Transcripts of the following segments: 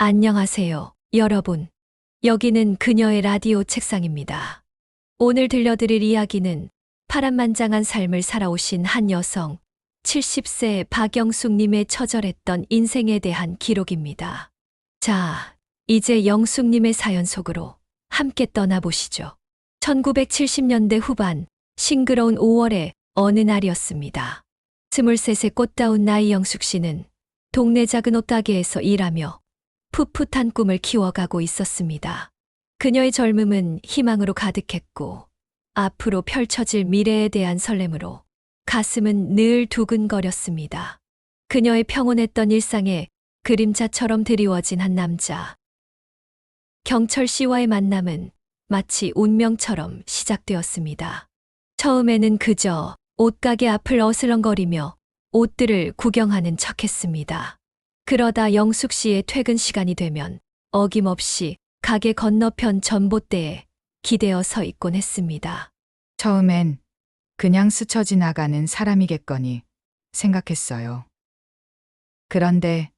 안녕하세요, 여러분. 여기는 그녀의 라디오 책상입니다. 오늘 들려드릴 이야기는 파란만장한 삶을 살아오신 한 여성, 70세 박영숙님의 처절했던 인생에 대한 기록입니다. 자, 이제 영숙님의 사연 속으로 함께 떠나보시죠. 1970년대 후반, 싱그러운 5월의 어느 날이었습니다. 23세 꽃다운 나이 영숙 씨는 동네 작은 옷가게에서 일하며 풋풋한 꿈을 키워가고 있었습니다. 그녀의 젊음은 희망으로 가득했고 앞으로 펼쳐질 미래에 대한 설렘으로 가슴은 늘 두근거렸습니다. 그녀의 평온했던 일상에 그림자처럼 드리워진 한 남자. 경철 씨와의 만남은 마치 운명처럼 시작되었습니다. 처음에는 그저 옷가게 앞을 어슬렁거리며 옷들을 구경하는 척했습니다. 그러다 영숙 씨의 퇴근 시간이 되면 어김없이 가게 건너편 전봇대에 기대어 서 있곤 했습니다. 처음엔 그냥 스쳐 지나가는 사람이겠거니 생각했어요. 그런데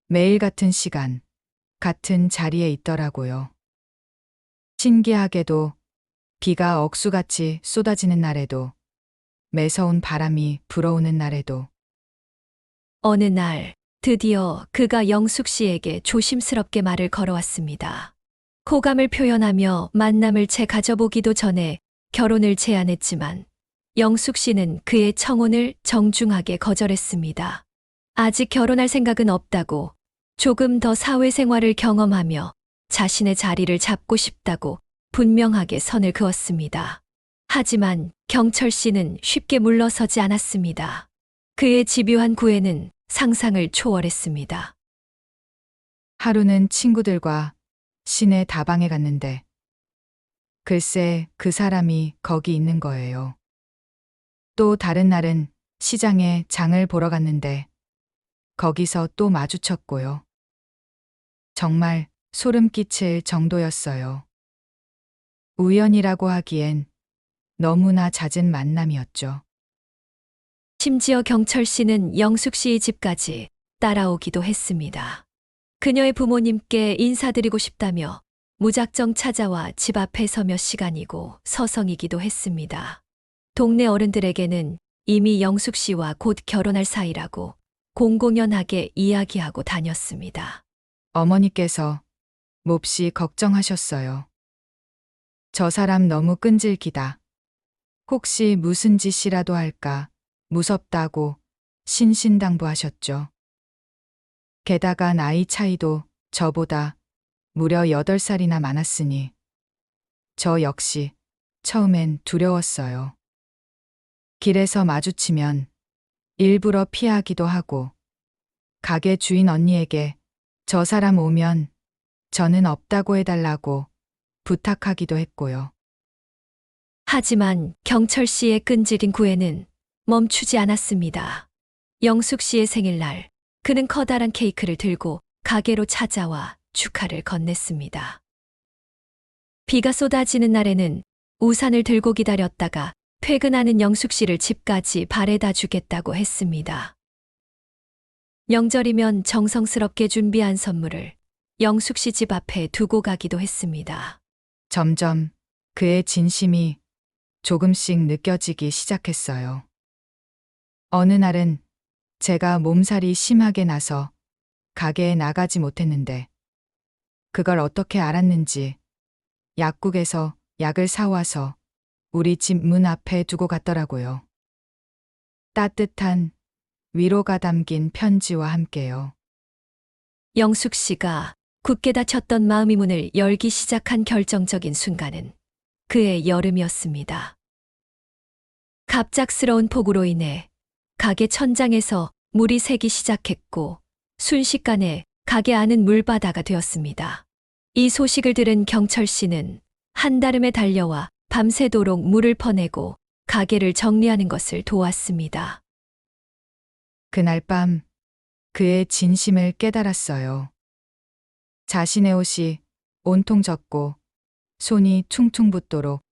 매일 같은 시간, 같은 자리에 있더라고요. 신기하게도 비가 억수같이 쏟아지는 날에도, 매서운 바람이 불어오는 날에도, 어느 날 드디어 그가 영숙 씨에게 조심스럽게 말을 걸어왔습니다. 호감을 표현하며 만남을 채 가져보기도 전에 결혼을 제안했지만 영숙 씨는 그의 청혼을 정중하게 거절했습니다. 아직 결혼할 생각은 없다고, 조금 더 사회생활을 경험하며 자신의 자리를 잡고 싶다고 분명하게 선을 그었습니다. 하지만 경철 씨는 쉽게 물러서지 않았습니다. 그의 집요한 구애는 상상을 초월했습니다. 하루는 친구들과 시내 다방에 갔는데 글쎄 그 사람이 거기 있는 거예요. 또 다른 날은 시장에 장을 보러 갔는데 거기서 또 마주쳤고요. 정말 소름 끼칠 정도였어요. 우연이라고 하기엔 너무나 잦은 만남이었죠. 심지어 경철 씨는 영숙 씨의 집까지 따라오기도 했습니다. 그녀의 부모님께 인사드리고 싶다며 무작정 찾아와 집 앞에 서 몇 시간이고 서성이기도 했습니다. 동네 어른들에게는 이미 영숙 씨와 곧 결혼할 사이라고 공공연하게 이야기하고 다녔습니다. 어머니께서 몹시 걱정하셨어요. 저 사람 너무 끈질기다. 혹시 무슨 짓이라도 할까 무섭다고 신신당부하셨죠. 게다가 나이 차이도 저보다 무려 8살이나 많았으니 저 역시 처음엔 두려웠어요. 길에서 마주치면 일부러 피하기도 하고 가게 주인 언니에게 저 사람 오면 저는 없다고 해달라고 부탁하기도 했고요. 하지만 경철 씨의 끈질긴 구애는 멈추지 않았습니다. 영숙 씨의 생일날, 그는 커다란 케이크를 들고 가게로 찾아와 축하를 건넸습니다. 비가 쏟아지는 날에는 우산을 들고 기다렸다가 퇴근하는 영숙 씨를 집까지 바래다 주겠다고 했습니다. 명절이면 정성스럽게 준비한 선물을 영숙 씨 집 앞에 두고 가기도 했습니다. 점점 그의 진심이 조금씩 느껴지기 시작했어요. 어느 날은 제가 몸살이 심하게 나서 가게에 나가지 못했는데 그걸 어떻게 알았는지 약국에서 약을 사와서 우리 집 문 앞에 두고 갔더라고요. 따뜻한 위로가 담긴 편지와 함께요. 영숙 씨가 굳게 닫혔던 마음의 문을 열기 시작한 결정적인 순간은 그의 여름이었습니다. 갑작스러운 폭우로 인해 가게 천장에서 물이 새기 시작했고 순식간에 가게 안은 물바다가 되었습니다. 이 소식을 들은 경철 씨는 한달음에 달려와 밤새도록 물을 퍼내고 가게를 정리하는 것을 도왔습니다. 그날 밤 그의 진심을 깨달았어요. 자신의 옷이 온통 젖고 손이 퉁퉁 붓도록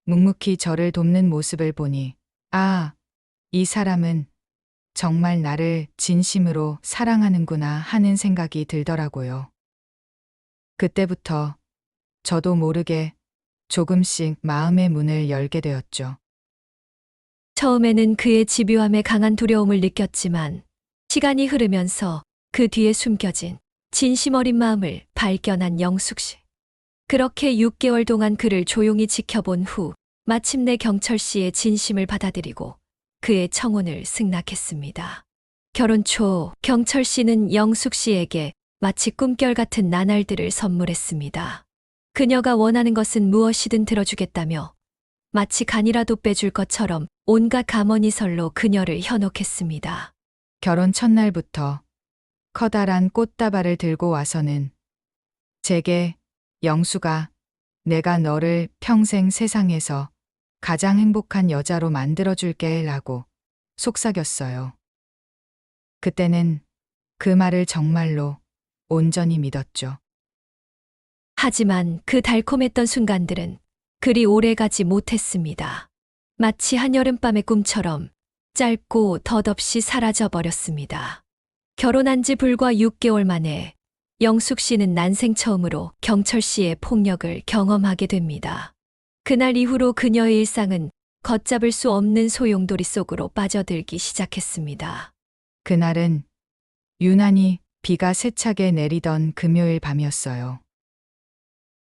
묵묵히 저를 돕는 모습을 보니 아, 이 사람은 정말 나를 진심으로 사랑하는구나 하는 생각이 들더라고요. 그때부터 저도 모르게 조금씩 마음의 문을 열게 되었죠. 처음에는 그의 집요함에 강한 두려움을 느꼈지만 시간이 흐르면서 그 뒤에 숨겨진 진심 어린 마음을 발견한 영숙 씨. 그렇게 6개월 동안 그를 조용히 지켜본 후 마침내 경철 씨의 진심을 받아들이고 그의 청혼을 승낙했습니다. 결혼 초 경철 씨는 영숙 씨에게 마치 꿈결 같은 나날들을 선물했습니다. 그녀가 원하는 것은 무엇이든 들어주겠다며 마치 간이라도 빼줄 것처럼 온갖 감언이설로 그녀를 현혹했습니다. 결혼 첫날부터 커다란 꽃다발을 들고 와서는 제게 영수가 내가 너를 평생 세상에서 가장 행복한 여자로 만들어줄게 라고 속삭였어요. 그때는 그 말을 정말로 온전히 믿었죠. 하지만 그 달콤했던 순간들은 그리 오래 가지 못했습니다. 마치 한여름밤의 꿈처럼 짧고 덧없이 사라져 버렸습니다. 결혼한 지 불과 6개월 만에 영숙 씨는 난생 처음으로 경철 씨의 폭력을 경험하게 됩니다. 그날 이후로 그녀의 일상은 걷잡을 수 없는 소용돌이 속으로 빠져들기 시작했습니다. 그날은 유난히 비가 세차게 내리던 금요일 밤이었어요.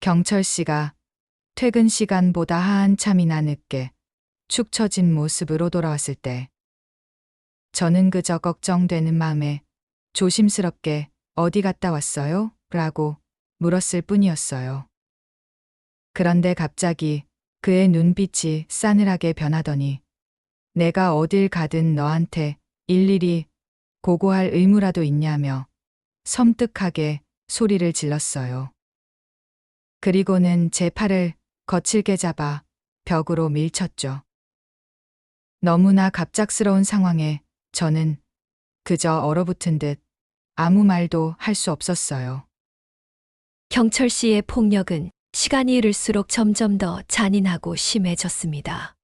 경철 씨가 퇴근 시간보다 한참이나 늦게 축 처진 모습으로 돌아왔을 때 저는 그저 걱정되는 마음에 조심스럽게 어디 갔다 왔어요? 라고 물었을 뿐이었어요. 그런데 갑자기 그의 눈빛이 싸늘하게 변하더니 내가 어딜 가든 너한테 일일이 보고할 의무라도 있냐며 섬뜩하게 소리를 질렀어요. 그리고는 제 팔을 거칠게 잡아 벽으로 밀쳤죠. 너무나 갑작스러운 상황에 저는 그저 얼어붙은 듯 아무 말도 할 수 없었어요. 경철 씨의 폭력은 시간이 흐를수록 점점 더 잔인하고 심해졌습니다.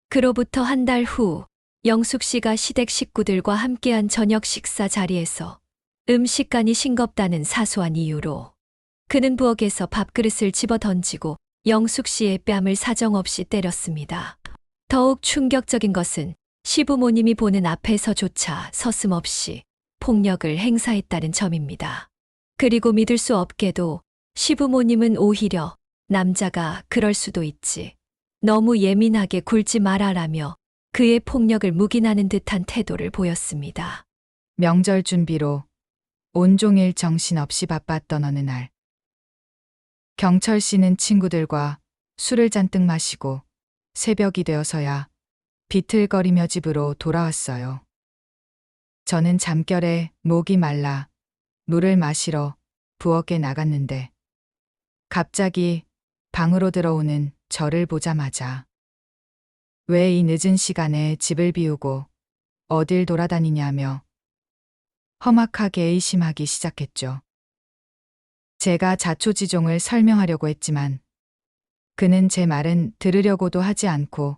그로부터 한 달 후 영숙 씨가 시댁 식구들과 함께한 저녁 식사 자리에서 음식간이 싱겁다는 사소한 이유로 그는 부엌에서 밥그릇을 집어 던지고 영숙 씨의 뺨을 사정없이 때렸습니다. 더욱 충격적인 것은 시부모님이 보는 앞에서조차 서슴없이 폭력을 행사했다는 점입니다. 그리고 믿을 수 없게도 시부모님은 오히려 남자가 그럴 수도 있지. 너무 예민하게 굴지 말아라며 그의 폭력을 묵인하는 듯한 태도를 보였습니다. 명절 준비로 온종일 정신없이 바빴던 어느 날 경철 씨는 친구들과 술을 잔뜩 마시고 새벽이 되어서야 비틀거리며 집으로 돌아왔어요. 저는 잠결에 목이 말라 물을 마시러 부엌에 나갔는데 갑자기 방으로 들어오는 저를 보자마자 왜 이 늦은 시간에 집을 비우고 어딜 돌아다니냐며 험악하게 의심하기 시작했죠. 제가 자초지종을 설명하려고 했지만 그는 제 말은 들으려고도 하지 않고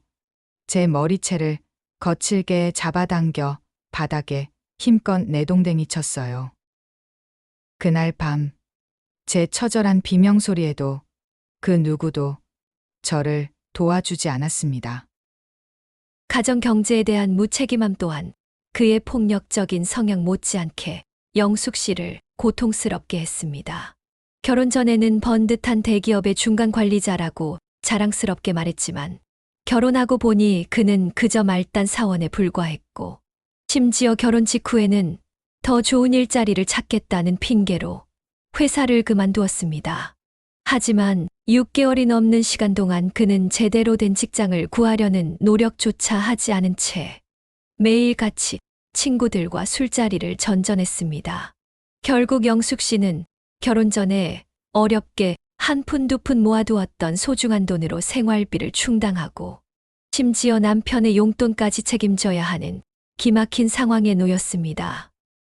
제 머리채를 거칠게 잡아당겨 바닥에 힘껏 내동댕이 쳤어요. 그날 밤 제 처절한 비명소리에도 그 누구도 저를 도와주지 않았습니다. 가정 경제에 대한 무책임함 또한 그의 폭력적인 성향 못지않게 영숙 씨를 고통스럽게 했습니다. 결혼 전에는 번듯한 대기업의 중간 관리자라고 자랑스럽게 말했지만 결혼하고 보니 그는 그저 말단 사원에 불과했고 심지어 결혼 직후에는 더 좋은 일자리를 찾겠다는 핑계로 회사를 그만두었습니다. 하지만 6개월이 넘는 시간 동안 그는 제대로 된 직장을 구하려는 노력조차 하지 않은 채 매일같이 친구들과 술자리를 전전했습니다. 결국 영숙 씨는 결혼 전에 어렵게 한 푼 두 푼 모아두었던 소중한 돈으로 생활비를 충당하고 심지어 남편의 용돈까지 책임져야 하는 기막힌 상황에 놓였습니다.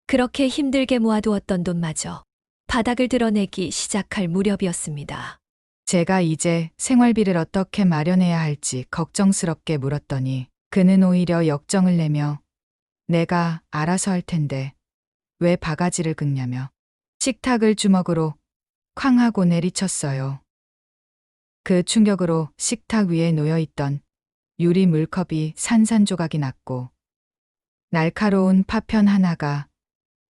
그렇게 힘들게 모아두었던 돈마저 바닥을 드러내기 시작할 무렵이었습니다. 제가 이제 생활비를 어떻게 마련해야 할지 걱정스럽게 물었더니 그는 오히려 역정을 내며 내가 알아서 할 텐데 왜 바가지를 긁냐며 식탁을 주먹으로 쾅 하고 내리쳤어요. 그 충격으로 식탁 위에 놓여있던 유리 물컵이 산산조각이 났고 날카로운 파편 하나가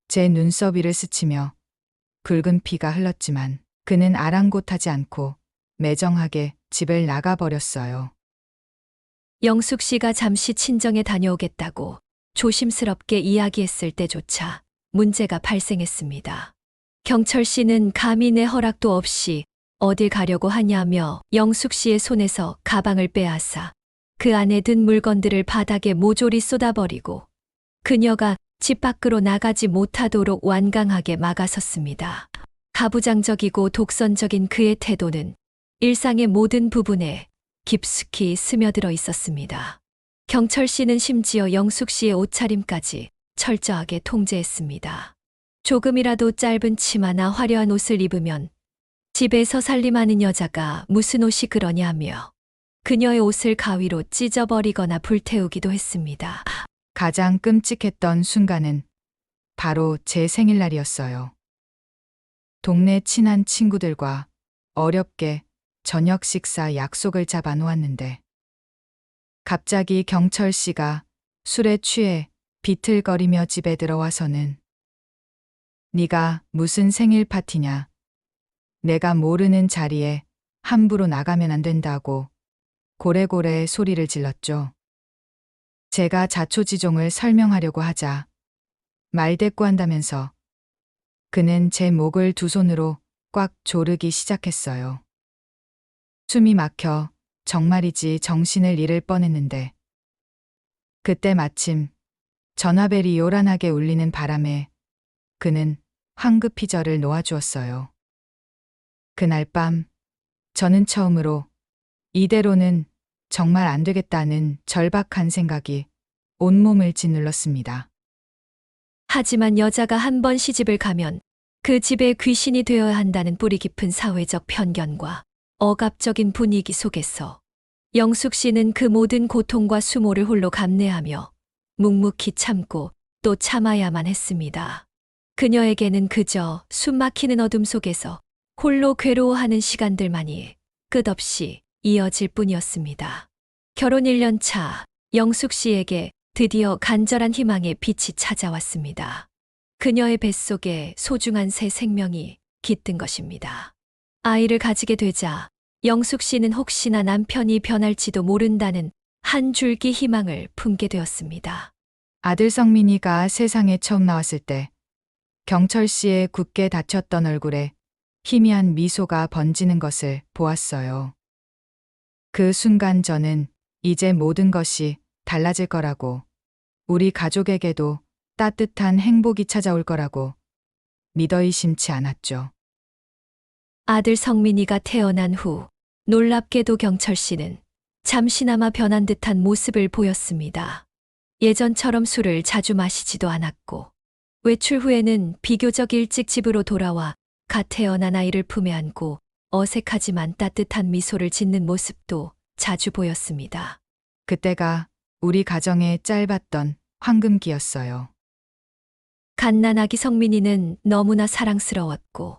제 눈썹 위를 스치며 붉은 피가 흘렀지만 그는 아랑곳하지 않고 매정하게 집을 나가버렸어요. 영숙 씨가 잠시 친정에 다녀오겠다고 조심스럽게 이야기했을 때조차 문제가 발생했습니다. 경철 씨는 감히 내 허락도 없이 어딜 가려고 하냐며 영숙 씨의 손에서 가방을 빼앗아 그 안에 든 물건들을 바닥에 모조리 쏟아버리고 그녀가 집 밖으로 나가지 못하도록 완강하게 막아섰습니다. 가부장적이고 독선적인 그의 태도는 일상의 모든 부분에 깊숙이 스며들어 있었습니다. 경철 씨는 심지어 영숙 씨의 옷차림까지 철저하게 통제했습니다. 조금이라도 짧은 치마나 화려한 옷을 입으면 집에서 살림하는 여자가 무슨 옷이 그러냐며 그녀의 옷을 가위로 찢어버리거나 불태우기도 했습니다. 가장 끔찍했던 순간은 바로 제 생일날이었어요. 동네 친한 친구들과 어렵게 저녁 식사 약속을 잡아 놓았는데 갑자기 경철 씨가 술에 취해 비틀거리며 집에 들어와서는 네가 무슨 생일 파티냐? 내가 모르는 자리에 함부로 나가면 안 된다고 고래고래 소리를 질렀죠. 제가 자초지종을 설명하려고 하자 말대꾸한다면서 그는 제 목을 두 손으로 꽉 조르기 시작했어요. 숨이 막혀 정말이지 정신을 잃을 뻔했는데 그때 마침 전화벨이 요란하게 울리는 바람에 그는 황급히 저를 놓아주었어요. 그날 밤 저는 처음으로 이대로는 정말 안 되겠다는 절박한 생각이 온몸을 짓눌렀습니다. 하지만 여자가 한 번 시집을 가면 그 집의 귀신이 되어야 한다는 뿌리 깊은 사회적 편견과 억압적인 분위기 속에서 영숙 씨는 그 모든 고통과 수모를 홀로 감내하며 묵묵히 참고 또 참아야만 했습니다. 그녀에게는 그저 숨막히는 어둠 속에서 홀로 괴로워하는 시간들만이 끝없이 이어질 뿐이었습니다. 결혼 1년 차 영숙 씨에게 드디어 간절한 희망의 빛이 찾아왔습니다. 그녀의 뱃속에 소중한 새 생명이 깃든 것입니다. 아이를 가지게 되자 영숙 씨는 혹시나 남편이 변할지도 모른다는 한 줄기 희망을 품게 되었습니다. 아들 성민이가 세상에 처음 나왔을 때 경철 씨의 굳게 닫혔던 얼굴에 희미한 미소가 번지는 것을 보았어요. 그 순간 저는 이제 모든 것이 달라질 거라고, 우리 가족에게도 따뜻한 행복이 찾아올 거라고 믿어 의심치 않았죠. 아들 성민이가 태어난 후 놀랍게도 경철 씨는 잠시나마 변한 듯한 모습을 보였습니다. 예전처럼 술을 자주 마시지도 않았고 외출 후에는 비교적 일찍 집으로 돌아와 갓 태어난 아이를 품에 안고 어색하지만 따뜻한 미소를 짓는 모습도 자주 보였습니다. 그때가 우리 가정의 짧았던 황금기였어요. 갓난아기 성민이는 너무나 사랑스러웠고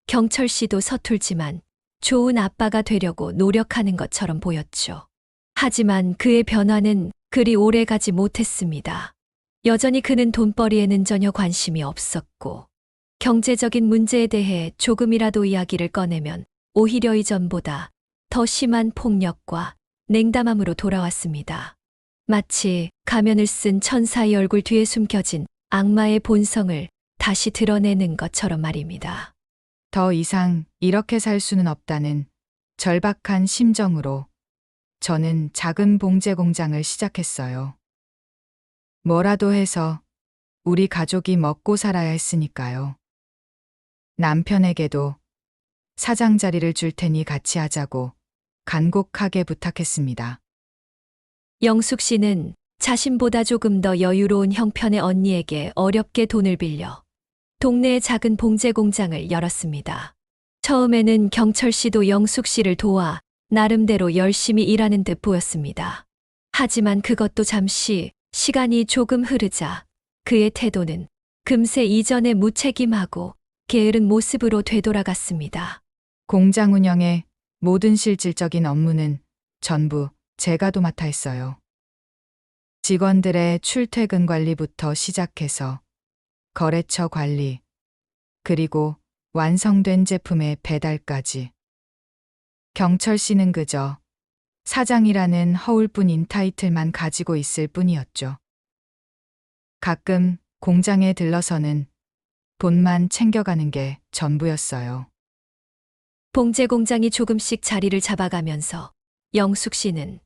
경철 씨도 서툴지만 좋은 아빠가 되려고 노력하는 것처럼 보였죠. 하지만 그의 변화는 그리 오래 가지 못했습니다. 여전히 그는 돈벌이에는 전혀 관심이 없었고 경제적인 문제에 대해 조금이라도 이야기를 꺼내면 오히려 이전보다 더 심한 폭력과 냉담함으로 돌아왔습니다. 마치 가면을 쓴 천사의 얼굴 뒤에 숨겨진 악마의 본성을 다시 드러내는 것처럼 말입니다. 더 이상 이렇게 살 수는 없다는 절박한 심정으로 저는 작은 봉제 공장을 시작했어요. 뭐라도 해서 우리 가족이 먹고 살아야 했으니까요. 남편에게도 사장 자리를 줄 테니 같이 하자고 간곡하게 부탁했습니다. 영숙 씨는 자신보다 조금 더 여유로운 형편의 언니에게 어렵게 돈을 빌려 동네의 작은 봉제 공장을 열었습니다. 처음에는 경철 씨도 영숙 씨를 도와 나름대로 열심히 일하는 듯 보였습니다. 하지만 그것도 잠시 시간이 조금 흐르자 그의 태도는 금세 이전의 무책임하고 게으른 모습으로 되돌아갔습니다. 공장 운영의 모든 실질적인 업무는 전부 제가 도맡아 했어요. 직원들의 출퇴근 관리부터 시작해서 거래처 관리, 그리고 완성된 제품의 배달까지. 경철 씨는 그저 사장이라는 허울뿐인 타이틀만 가지고 있을 뿐이었죠. 가끔 공장에 들러서는 돈만 챙겨가는 게 전부였어요. 봉제 공장이 조금씩 자리를 잡아가면서 영숙 씨는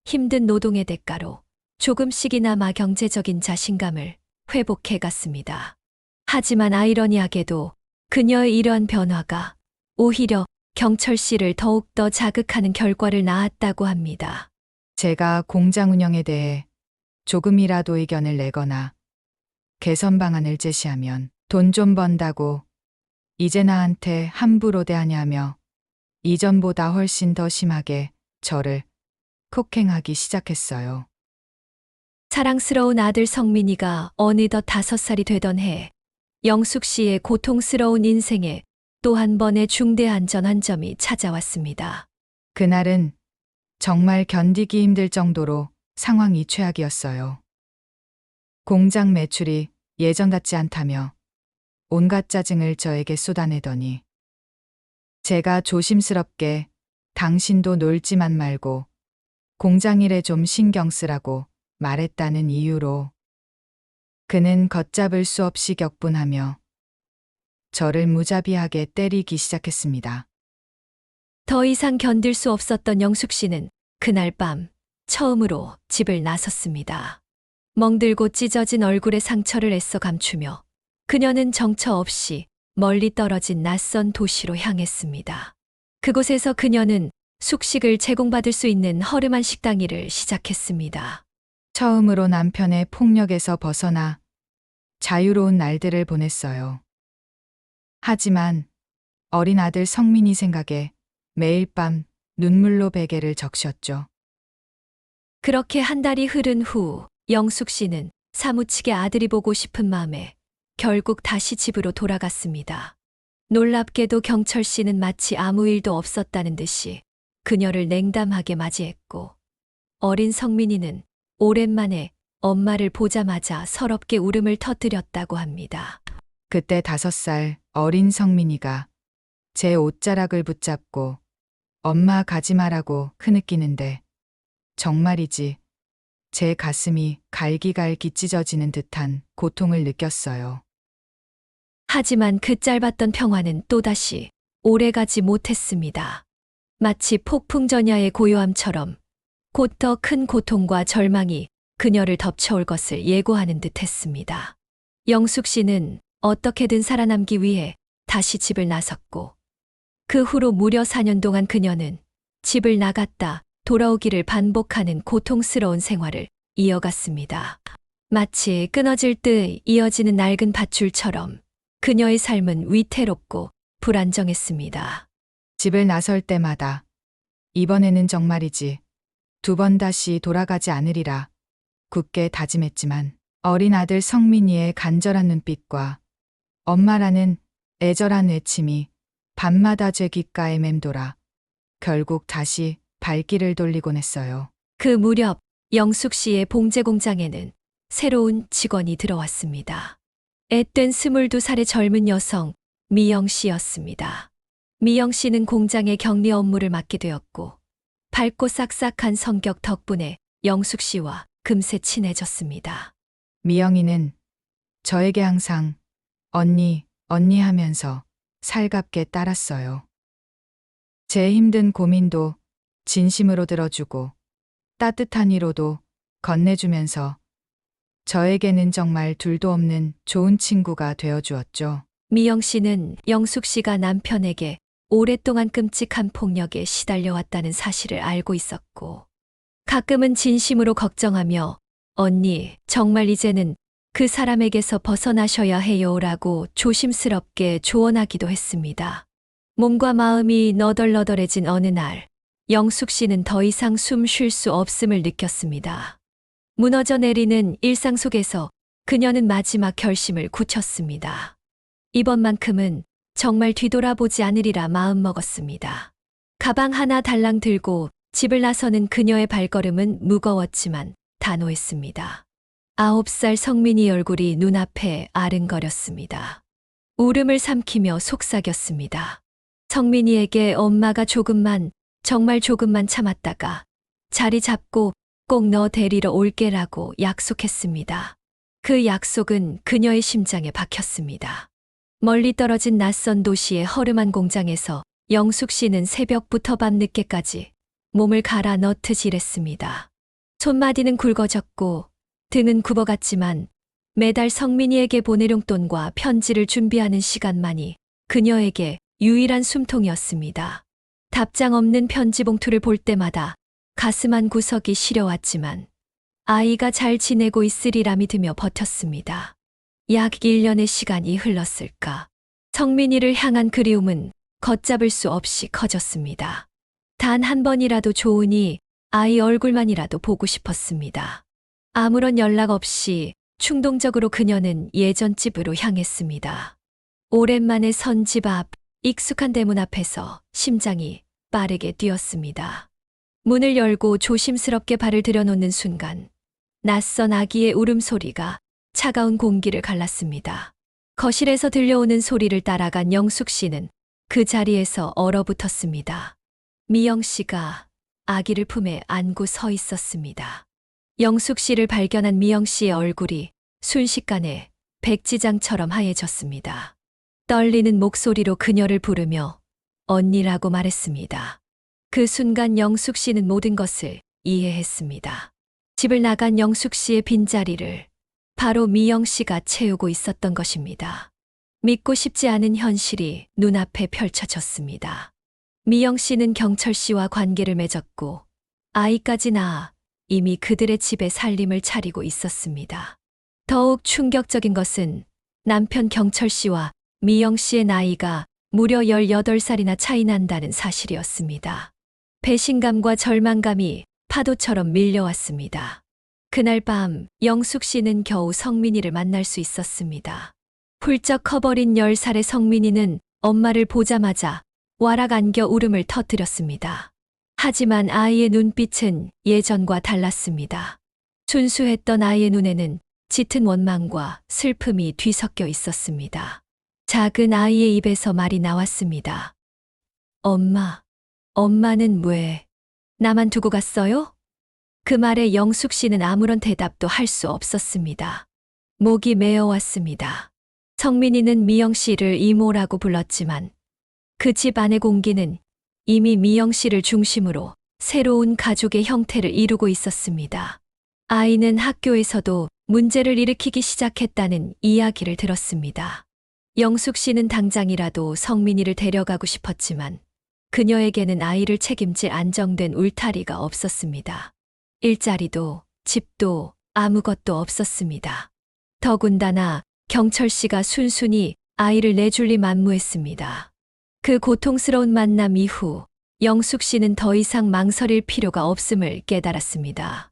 힘든 노동의 대가로 조금씩이나마 경제적인 자신감을 회복해 갔습니다. 하지만 아이러니하게도 그녀의 이러한 변화가 오히려 경철 씨를 더욱더 자극하는 결과를 낳았다고 합니다. 제가 공장 운영에 대해 조금이라도 의견을 내거나 개선 방안을 제시하면 돈 좀 번다고 이제 나한테 함부로 대하냐며 이전보다 훨씬 더 심하게 저를 폭행하기 시작했어요. 사랑스러운 아들 성민이가 어느덧 5살이 되던 해 영숙 씨의 고통스러운 인생에 또 한 번의 중대한 전환점이 찾아왔습니다. 그날은 정말 견디기 힘들 정도로 상황이 최악이었어요. 공장 매출이 예전 같지 않다며 온갖 짜증을 저에게 쏟아내더니 제가 조심스럽게 당신도 놀지만 말고 공장 일에 좀 신경 쓰라고 말했다는 이유로 그는 걷잡을 수 없이 격분하며 저를 무자비하게 때리기 시작했습니다. 더 이상 견딜 수 없었던 영숙 씨는 그날 밤 처음으로 집을 나섰습니다. 멍들고 찢어진 얼굴에 상처를 애써 감추며 그녀는 정처 없이 멀리 떨어진 낯선 도시로 향했습니다. 그곳에서 그녀는 숙식을 제공받을 수 있는 허름한 식당 일을 시작했습니다. 처음으로 남편의 폭력에서 벗어나 자유로운 날들을 보냈어요. 하지만 어린 아들 성민이 생각에 매일 밤 눈물로 베개를 적셨죠. 그렇게 한 달이 흐른 후 영숙 씨는 사무치게 아들이 보고 싶은 마음에 결국 다시 집으로 돌아갔습니다. 놀랍게도 경철 씨는 마치 아무 일도 없었다는 듯이 그녀를 냉담하게 맞이했고 어린 성민이는 오랜만에 엄마를 보자마자 서럽게 울음을 터뜨렸다고 합니다. 그때 5살 어린 성민이가 제 옷자락을 붙잡고 엄마 가지 마라고 흐느끼는데 정말이지 제 가슴이 갈기갈기 찢어지는 듯한 고통을 느꼈어요. 하지만 그 짧았던 평화는 또다시 오래가지 못했습니다. 마치 폭풍전야의 고요함처럼 곧 더 큰 고통과 절망이 그녀를 덮쳐올 것을 예고하는 듯 했습니다. 영숙 씨는 어떻게든 살아남기 위해 다시 집을 나섰고 그 후로 무려 4년 동안 그녀는 집을 나갔다 돌아오기를 반복하는 고통스러운 생활을 이어갔습니다. 마치 끊어질 듯 이어지는 낡은 밧줄처럼 그녀의 삶은 위태롭고 불안정했습니다. 집을 나설 때마다 이번에는 정말이지 2번 다시 돌아가지 않으리라 굳게 다짐했지만 어린 아들 성민이의 간절한 눈빛과 엄마라는 애절한 외침이 밤마다 제 귓가에 맴돌아 결국 다시 발길을 돌리곤 했어요. 그 무렵 영숙 씨의 봉제 공장에는 새로운 직원이 들어왔습니다. 앳된 22살의 젊은 여성 미영 씨였습니다. 미영 씨는 공장의 격리 업무를 맡게 되었고 밝고 싹싹한 성격 덕분에 영숙 씨와 금세 친해졌습니다. 미영이는 저에게 항상 언니, 언니 하면서 살갑게 따랐어요. 제 힘든 고민도 진심으로 들어주고 따뜻한 위로도 건네주면서 저에게는 정말 둘도 없는 좋은 친구가 되어주었죠. 미영 씨는 영숙 씨가 남편에게 오랫동안 끔찍한 폭력에 시달려왔다는 사실을 알고 있었고 가끔은 진심으로 걱정하며 언니, 정말 이제는 그 사람에게서 벗어나셔야 해요라고 조심스럽게 조언하기도 했습니다. 몸과 마음이 너덜너덜해진 어느 날, 영숙 씨는 더 이상 숨 쉴 수 없음을 느꼈습니다. 무너져 내리는 일상 속에서 그녀는 마지막 결심을 굳혔습니다. 이번만큼은 정말 뒤돌아보지 않으리라 마음먹었습니다. 가방 하나 달랑 들고 집을 나서는 그녀의 발걸음은 무거웠지만 단호했습니다. 9살 성민이 얼굴이 눈앞에 아른거렸습니다. 울음을 삼키며 속삭였습니다. 성민이에게 엄마가 조금만, 정말 조금만 참았다가 자리 잡고 꼭 너 데리러 올게라고 약속했습니다. 그 약속은 그녀의 심장에 박혔습니다. 멀리 떨어진 낯선 도시의 허름한 공장에서 영숙 씨는 새벽부터 밤늦게까지 몸을 갈아 넣듯 일했습니다. 손마디는 굵어졌고 등은 굽어갔지만 매달 성민이에게 보낼 용돈과 편지를 준비하는 시간만이 그녀에게 유일한 숨통이었습니다. 답장 없는 편지 봉투를 볼 때마다 가슴 한 구석이 시려왔지만 아이가 잘 지내고 있으리라 믿으며 버텼습니다. 약 1년의 시간이 흘렀을까. 성민이를 향한 그리움은 걷잡을 수 없이 커졌습니다. 단 한 번이라도 좋으니 아이 얼굴만이라도 보고 싶었습니다. 아무런 연락 없이 충동적으로 그녀는 예전 집으로 향했습니다. 오랜만에 선 집 앞, 익숙한 대문 앞에서 심장이 빠르게 뛰었습니다. 문을 열고 조심스럽게 발을 들여놓는 순간 낯선 아기의 울음소리가 차가운 공기를 갈랐습니다. 거실에서 들려오는 소리를 따라간 영숙 씨는 그 자리에서 얼어붙었습니다. 미영 씨가 아기를 품에 안고 서 있었습니다. 영숙 씨를 발견한 미영 씨의 얼굴이 순식간에 백지장처럼 하얘졌습니다. 떨리는 목소리로 그녀를 부르며 언니라고 말했습니다. 그 순간 영숙 씨는 모든 것을 이해했습니다. 집을 나간 영숙 씨의 빈자리를 바로 미영 씨가 채우고 있었던 것입니다. 믿고 싶지 않은 현실이 눈앞에 펼쳐졌습니다. 미영 씨는 경철 씨와 관계를 맺었고 아이까지 낳아 이미 그들의 집에 살림을 차리고 있었습니다. 더욱 충격적인 것은 남편 경철 씨와 미영 씨의 나이가 무려 18살이나 차이 난다는 사실이었습니다. 배신감과 절망감이 파도처럼 밀려왔습니다. 그날 밤 영숙 씨는 겨우 성민이를 만날 수 있었습니다. 훌쩍 커버린 10살의 성민이는 엄마를 보자마자 와락 안겨 울음을 터뜨렸습니다. 하지만 아이의 눈빛은 예전과 달랐습니다. 순수했던 아이의 눈에는 짙은 원망과 슬픔이 뒤섞여 있었습니다. 작은 아이의 입에서 말이 나왔습니다. 엄마, 엄마는 왜 나만 두고 갔어요? 그 말에 영숙 씨는 아무런 대답도 할 수 없었습니다. 목이 메어왔습니다. 성민이는 미영 씨를 이모라고 불렀지만 그 집 안의 공기는 이미 미영 씨를 중심으로 새로운 가족의 형태를 이루고 있었습니다. 아이는 학교에서도 문제를 일으키기 시작했다는 이야기를 들었습니다. 영숙 씨는 당장이라도 성민이를 데려가고 싶었지만 그녀에게는 아이를 책임질 안정된 울타리가 없었습니다. 일자리도 집도 아무것도 없었습니다. 더군다나 경철 씨가 순순히 아이를 내줄리 만무했습니다. 그 고통스러운 만남 이후 영숙 씨는 더 이상 망설일 필요가 없음을 깨달았습니다.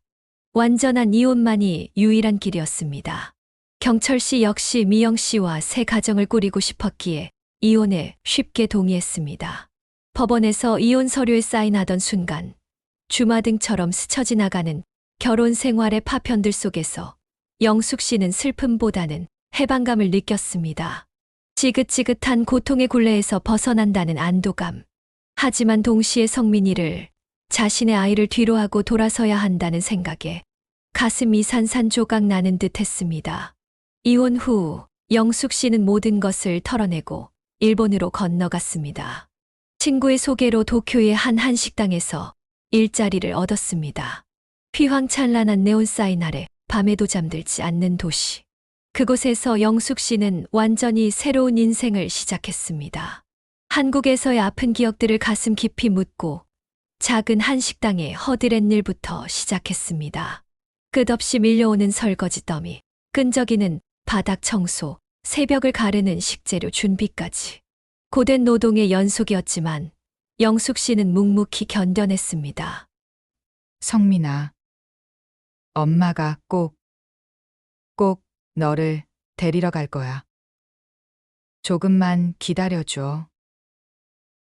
완전한 이혼만이 유일한 길이었습니다. 경철 씨 역시 미영 씨와 새 가정을 꾸리고 싶었기에 이혼에 쉽게 동의했습니다. 법원에서 이혼 서류에 사인하던 순간 주마등처럼 스쳐 지나가는 결혼 생활의 파편들 속에서 영숙 씨는 슬픔보다는 해방감을 느꼈습니다. 지긋지긋한 고통의 굴레에서 벗어난다는 안도감. 하지만 동시에 성민이를 자신의 아이를 뒤로하고 돌아서야 한다는 생각에 가슴이 산산조각 나는 듯 했습니다. 이혼 후 영숙 씨는 모든 것을 털어내고 일본으로 건너갔습니다. 친구의 소개로 도쿄의 한 한식당에서 일자리를 얻었습니다. 휘황찬란한 네온사인 아래 밤에도 잠들지 않는 도시. 그곳에서 영숙 씨는 완전히 새로운 인생을 시작했습니다. 한국에서의 아픈 기억들을 가슴 깊이 묻고 작은 한식당의 허드렛 일부터 시작했습니다. 끝없이 밀려오는 설거지 더미, 끈적이는 바닥 청소, 새벽을 가르는 식재료 준비까지. 고된 노동의 연속이었지만 영숙 씨는 묵묵히 견뎌냈습니다. 성민아, 엄마가 꼭 너를 데리러 갈 거야. 조금만 기다려줘.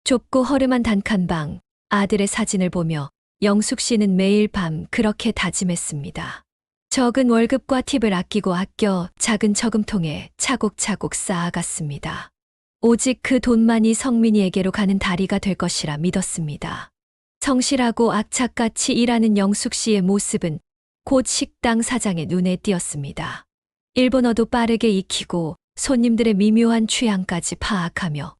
좁고 허름한 단칸방, 아들의 사진을 보며 영숙 씨는 매일 밤 그렇게 다짐했습니다. 적은 월급과 팁을 아끼고 아껴 작은 저금통에 차곡차곡 쌓아갔습니다. 오직 그 돈만이 성민이에게로 가는 다리가 될 것이라 믿었습니다. 성실하고 악착같이 일하는 영숙 씨의 모습은 곧 식당 사장의 눈에 띄었습니다. 일본어도 빠르게 익히고 손님들의 미묘한 취향까지 파악하며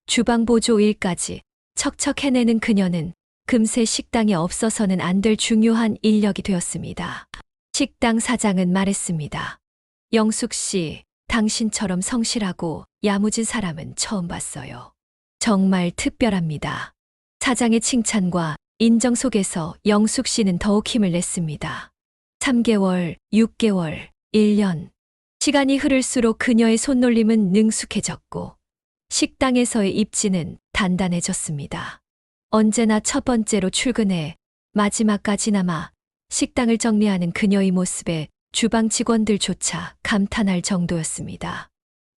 주방 보조 일까지 척척 해내는 그녀는 금세 식당에 없어서는 안 될 중요한 인력이 되었습니다. 식당 사장은 말했습니다. 영숙 씨, 당신처럼 성실하고 야무진 사람은 처음 봤어요. 정말 특별합니다. 사장의 칭찬과 인정 속에서 영숙 씨는 더욱 힘을 냈습니다. 3개월, 6개월, 1년. 시간이 흐를수록 그녀의 손놀림은 능숙해졌고 식당에서의 입지는 단단해졌습니다. 언제나 첫 번째로 출근해 마지막까지나마 식당을 정리하는 그녀의 모습에 주방 직원들조차 감탄할 정도였습니다.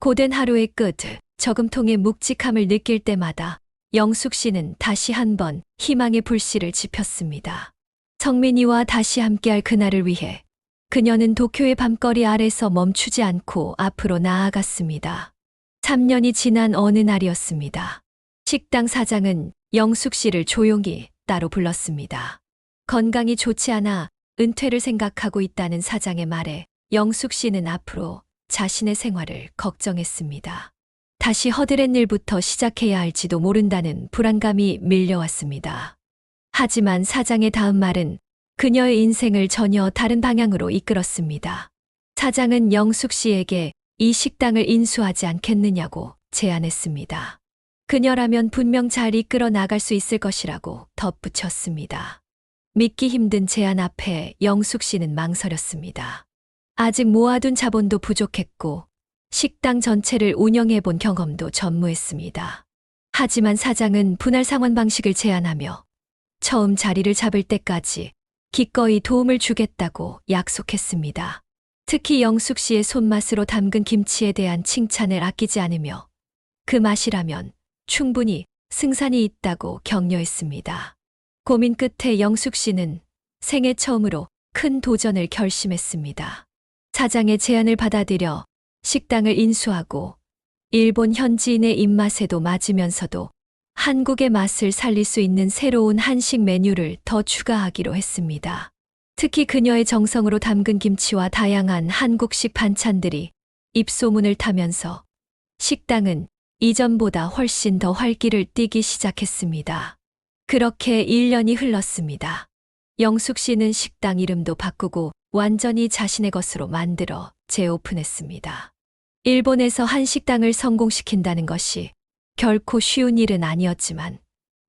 고된 하루의 끝, 저금통의 묵직함을 느낄 때마다 영숙 씨는 다시 한번 희망의 불씨를 지폈습니다. 성민이와 다시 함께할 그날을 위해 그녀는 도쿄의 밤거리 아래서 멈추지 않고 앞으로 나아갔습니다. 3년이 지난 어느 날이었습니다. 식당 사장은 영숙 씨를 조용히 따로 불렀습니다. 건강이 좋지 않아 은퇴를 생각하고 있다는 사장의 말에 영숙 씨는 앞으로 자신의 생활을 걱정했습니다. 다시 허드렛 일부터 시작해야 할지도 모른다는 불안감이 밀려왔습니다. 하지만 사장의 다음 말은 그녀의 인생을 전혀 다른 방향으로 이끌었습니다. 사장은 영숙 씨에게 이 식당을 인수하지 않겠느냐고 제안했습니다. 그녀라면 분명 잘 이끌어 나갈 수 있을 것이라고 덧붙였습니다. 믿기 힘든 제안 앞에 영숙 씨는 망설였습니다. 아직 모아둔 자본도 부족했고 식당 전체를 운영해 본 경험도 전무했습니다. 하지만 사장은 분할 상환 방식을 제안하며 처음 자리를 잡을 때까지 기꺼이 도움을 주겠다고 약속했습니다. 특히 영숙 씨의 손맛으로 담근 김치에 대한 칭찬을 아끼지 않으며 그 맛이라면 충분히 승산이 있다고 격려했습니다. 고민 끝에 영숙 씨는 생애 처음으로 큰 도전을 결심했습니다. 사장의 제안을 받아들여 식당을 인수하고 일본 현지인의 입맛에도 맞으면서도 한국의 맛을 살릴 수 있는 새로운 한식 메뉴를 더 추가하기로 했습니다. 특히 그녀의 정성으로 담근 김치와 다양한 한국식 반찬들이 입소문을 타면서 식당은 이전보다 훨씬 더 활기를 띠기 시작했습니다. 그렇게 1년이 흘렀습니다. 영숙 씨는 식당 이름도 바꾸고 완전히 자신의 것으로 만들어 재오픈했습니다. 일본에서 한식당을 성공시킨다는 것이 결코 쉬운 일은 아니었지만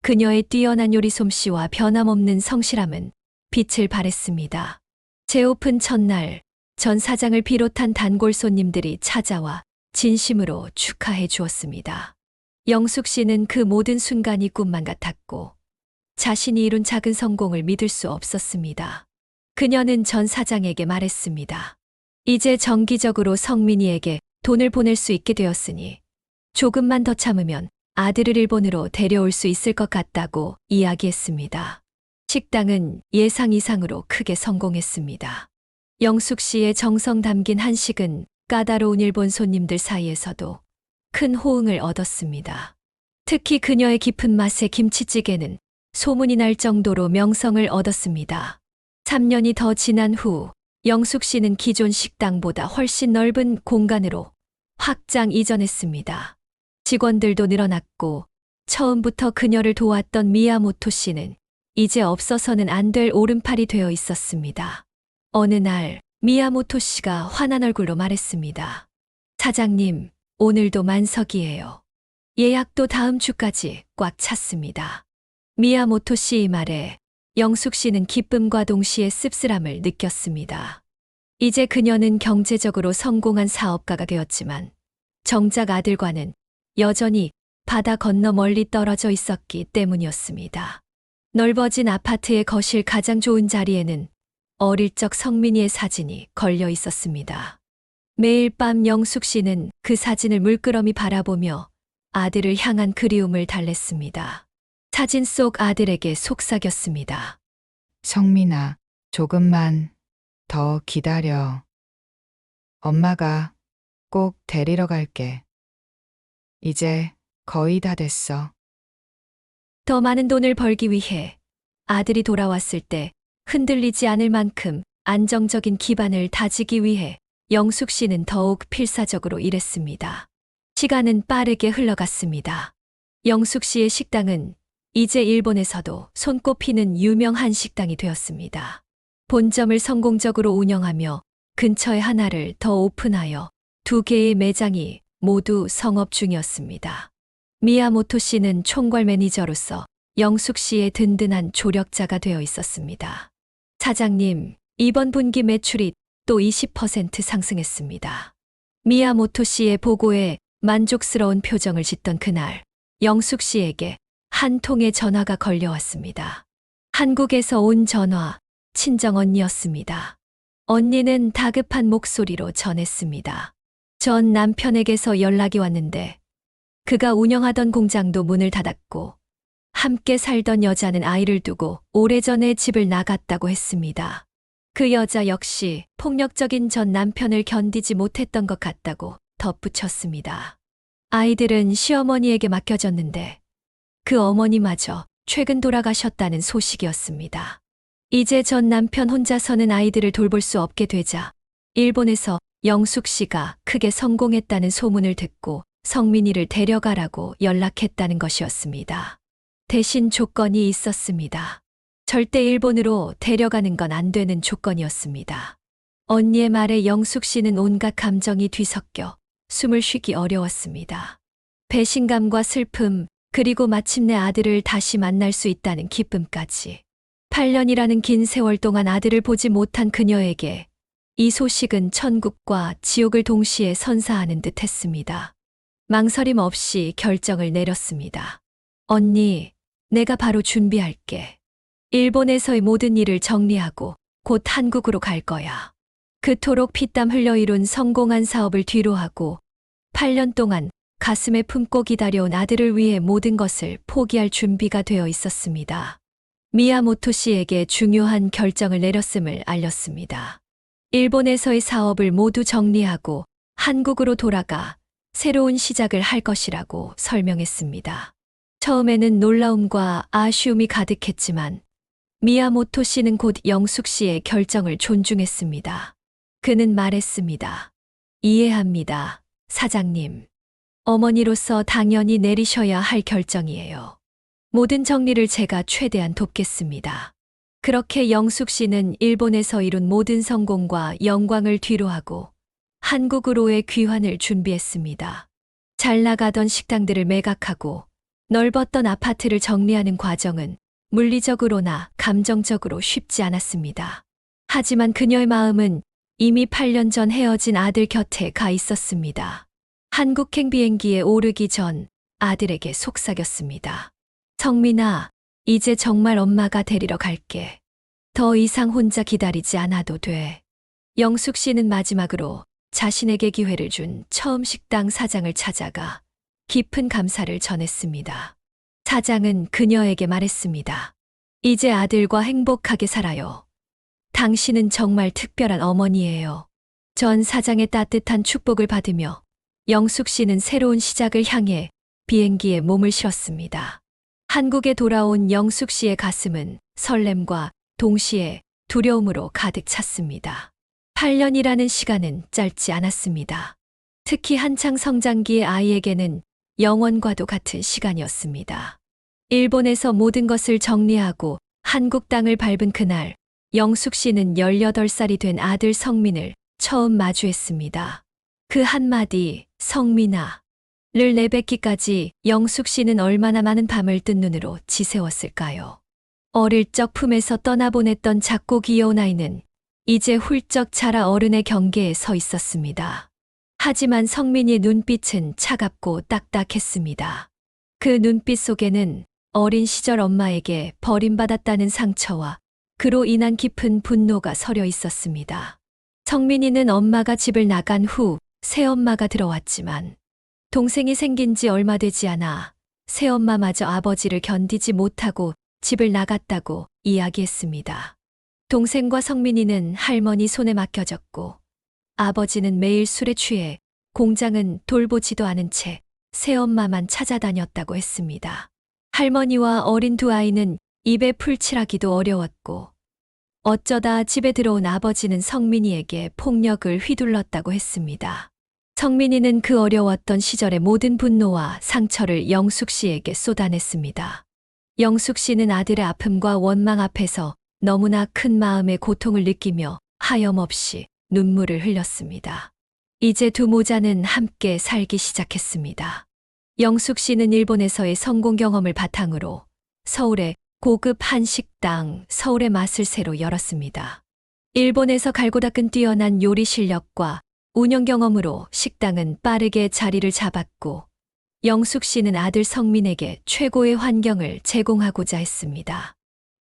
그녀의 뛰어난 요리 솜씨와 변함없는 성실함은 빛을 발했습니다. 재오픈 첫날, 전 사장을 비롯한 단골 손님들이 찾아와 진심으로 축하해 주었습니다. 영숙 씨는 그 모든 순간이 꿈만 같았고 자신이 이룬 작은 성공을 믿을 수 없었습니다. 그녀는 전 사장에게 말했습니다. 이제 정기적으로 성민이에게 돈을 보낼 수 있게 되었으니 조금만 더 참으면 아들을 일본으로 데려올 수 있을 것 같다고 이야기했습니다. 식당은 예상 이상으로 크게 성공했습니다. 영숙 씨의 정성 담긴 한식은 까다로운 일본 손님들 사이에서도 큰 호응을 얻었습니다. 특히 그녀의 깊은 맛의 김치찌개는 소문이 날 정도로 명성을 얻었습니다. 3년이 더 지난 후 영숙 씨는 기존 식당보다 훨씬 넓은 공간으로 확장 이전했습니다. 직원들도 늘어났고 처음부터 그녀를 도왔던 미야모토 씨는 이제 없어서는 안 될 오른팔이 되어 있었습니다. 어느 날 미야모토 씨가 환한 얼굴로 말했습니다. 사장님, 오늘도 만석이에요. 예약도 다음 주까지 꽉 찼습니다. 미야모토 씨의 말에 영숙 씨는 기쁨과 동시에 씁쓸함을 느꼈습니다. 이제 그녀는 경제적으로 성공한 사업가가 되었지만 정작 아들과는 여전히 바다 건너 멀리 떨어져 있었기 때문이었습니다. 넓어진 아파트의 거실 가장 좋은 자리에는 어릴 적 성민이의 사진이 걸려 있었습니다. 매일 밤 영숙 씨는 그 사진을 물끄러미 바라보며 아들을 향한 그리움을 달랬습니다. 사진 속 아들에게 속삭였습니다. 성민아, 조금만 더 기다려. 엄마가 꼭 데리러 갈게. 이제 거의 다 됐어. 더 많은 돈을 벌기 위해 아들이 돌아왔을 때 흔들리지 않을 만큼 안정적인 기반을 다지기 위해 영숙 씨는 더욱 필사적으로 일했습니다. 시간은 빠르게 흘러갔습니다. 영숙 씨의 식당은 이제 일본에서도 손꼽히는 유명한 식당이 되었습니다. 본점을 성공적으로 운영하며 근처에 하나를 더 오픈하여 2개의 매장이 모두 성업 중이었습니다. 미야모토 씨는 총괄 매니저로서 영숙 씨의 든든한 조력자가 되어 있었습니다. 사장님, 이번 분기 매출이 또 20% 상승했습니다. 미야모토 씨의 보고에 만족스러운 표정을 짓던 그날, 영숙 씨에게 한 통의 전화가 걸려왔습니다. 한국에서 온 전화, 친정 언니였습니다. 언니는 다급한 목소리로 전했습니다. 전 남편에게서 연락이 왔는데 그가 운영하던 공장도 문을 닫았고 함께 살던 여자는 아이를 두고 오래전에 집을 나갔다고 했습니다. 그 여자 역시 폭력적인 전 남편을 견디지 못했던 것 같다고 덧붙였습니다. 아이들은 시어머니에게 맡겨졌는데 그 어머니마저 최근 돌아가셨다는 소식이었습니다. 이제 전 남편 혼자서는 아이들을 돌볼 수 없게 되자 일본에서 영숙 씨가 크게 성공했다는 소문을 듣고 성민이를 데려가라고 연락했다는 것이었습니다. 대신 조건이 있었습니다. 절대 일본으로 데려가는 건 안 되는 조건이었습니다. 언니의 말에 영숙 씨는 온갖 감정이 뒤섞여 숨을 쉬기 어려웠습니다. 배신감과 슬픔, 그리고 마침내 아들을 다시 만날 수 있다는 기쁨까지. 8년이라는 긴 세월 동안 아들을 보지 못한 그녀에게 이 소식은 천국과 지옥을 동시에 선사하는 듯 했습니다. 망설임 없이 결정을 내렸습니다. 언니, 내가 바로 준비할게. 일본에서의 모든 일을 정리하고 곧 한국으로 갈 거야. 그토록 피땀 흘려 이룬 성공한 사업을 뒤로하고 8년 동안 가슴에 품고 기다려온 아들을 위해 모든 것을 포기할 준비가 되어 있었습니다. 미야모토 씨에게 중요한 결정을 내렸음을 알렸습니다. 일본에서의 사업을 모두 정리하고 한국으로 돌아가 새로운 시작을 할 것이라고 설명했습니다. 처음에는 놀라움과 아쉬움이 가득했지만 미야모토 씨는 곧 영숙 씨의 결정을 존중했습니다. 그는 말했습니다. 이해합니다, 사장님. 어머니로서 당연히 내리셔야 할 결정이에요. 모든 정리를 제가 최대한 돕겠습니다. 그렇게 영숙 씨는 일본에서 이룬 모든 성공과 영광을 뒤로하고 한국으로의 귀환을 준비했습니다. 잘 나가던 식당들을 매각하고 넓었던 아파트를 정리하는 과정은 물리적으로나 감정적으로 쉽지 않았습니다. 하지만 그녀의 마음은 이미 8년 전 헤어진 아들 곁에 가 있었습니다. 한국행 비행기에 오르기 전 아들에게 속삭였습니다. 성민아, 이제 정말 엄마가 데리러 갈게. 더 이상 혼자 기다리지 않아도 돼. 영숙 씨는 마지막으로 자신에게 기회를 준 처음 식당 사장을 찾아가 깊은 감사를 전했습니다. 사장은 그녀에게 말했습니다. 이제 아들과 행복하게 살아요. 당신은 정말 특별한 어머니예요. 전 사장의 따뜻한 축복을 받으며 영숙 씨는 새로운 시작을 향해 비행기에 몸을 실었습니다. 한국에 돌아온 영숙 씨의 가슴은 설렘과 동시에 두려움으로 가득 찼습니다. 8년이라는 시간은 짧지 않았습니다. 특히 한창 성장기의 아이에게는 영원과도 같은 시간이었습니다. 일본에서 모든 것을 정리하고 한국 땅을 밟은 그날, 영숙 씨는 18살이 된 아들 성민을 처음 마주했습니다. 그 한마디, 성민아, 를 내뱉기까지 영숙 씨는 얼마나 많은 밤을 뜬 눈으로 지새웠을까요? 어릴 적 품에서 떠나보냈던 작고 귀여운 아이는 이제 훌쩍 자라 어른의 경계에 서 있었습니다. 하지만 성민이의 눈빛은 차갑고 딱딱했습니다. 그 눈빛 속에는 어린 시절 엄마에게 버림받았다는 상처와 그로 인한 깊은 분노가 서려 있었습니다. 성민이는 엄마가 집을 나간 후 새엄마가 들어왔지만 동생이 생긴 지 얼마 되지 않아 새엄마마저 아버지를 견디지 못하고 집을 나갔다고 이야기했습니다. 동생과 성민이는 할머니 손에 맡겨졌고 아버지는 매일 술에 취해 공장은 돌보지도 않은 채 새엄마만 찾아다녔다고 했습니다. 할머니와 어린 두 아이는 입에 풀칠하기도 어려웠고 어쩌다 집에 들어온 아버지는 성민이에게 폭력을 휘둘렀다고 했습니다. 성민이는 그 어려웠던 시절의 모든 분노와 상처를 영숙 씨에게 쏟아냈습니다. 영숙 씨는 아들의 아픔과 원망 앞에서 너무나 큰 마음의 고통을 느끼며 하염없이 눈물을 흘렸습니다. 이제 두 모자는 함께 살기 시작했습니다. 영숙 씨는 일본에서의 성공 경험을 바탕으로 서울의 고급 한식당 서울의 맛을 새로 열었습니다. 일본에서 갈고 닦은 뛰어난 요리 실력과 운영 경험으로 식당은 빠르게 자리를 잡았고 영숙 씨는 아들 성민에게 최고의 환경을 제공하고자 했습니다.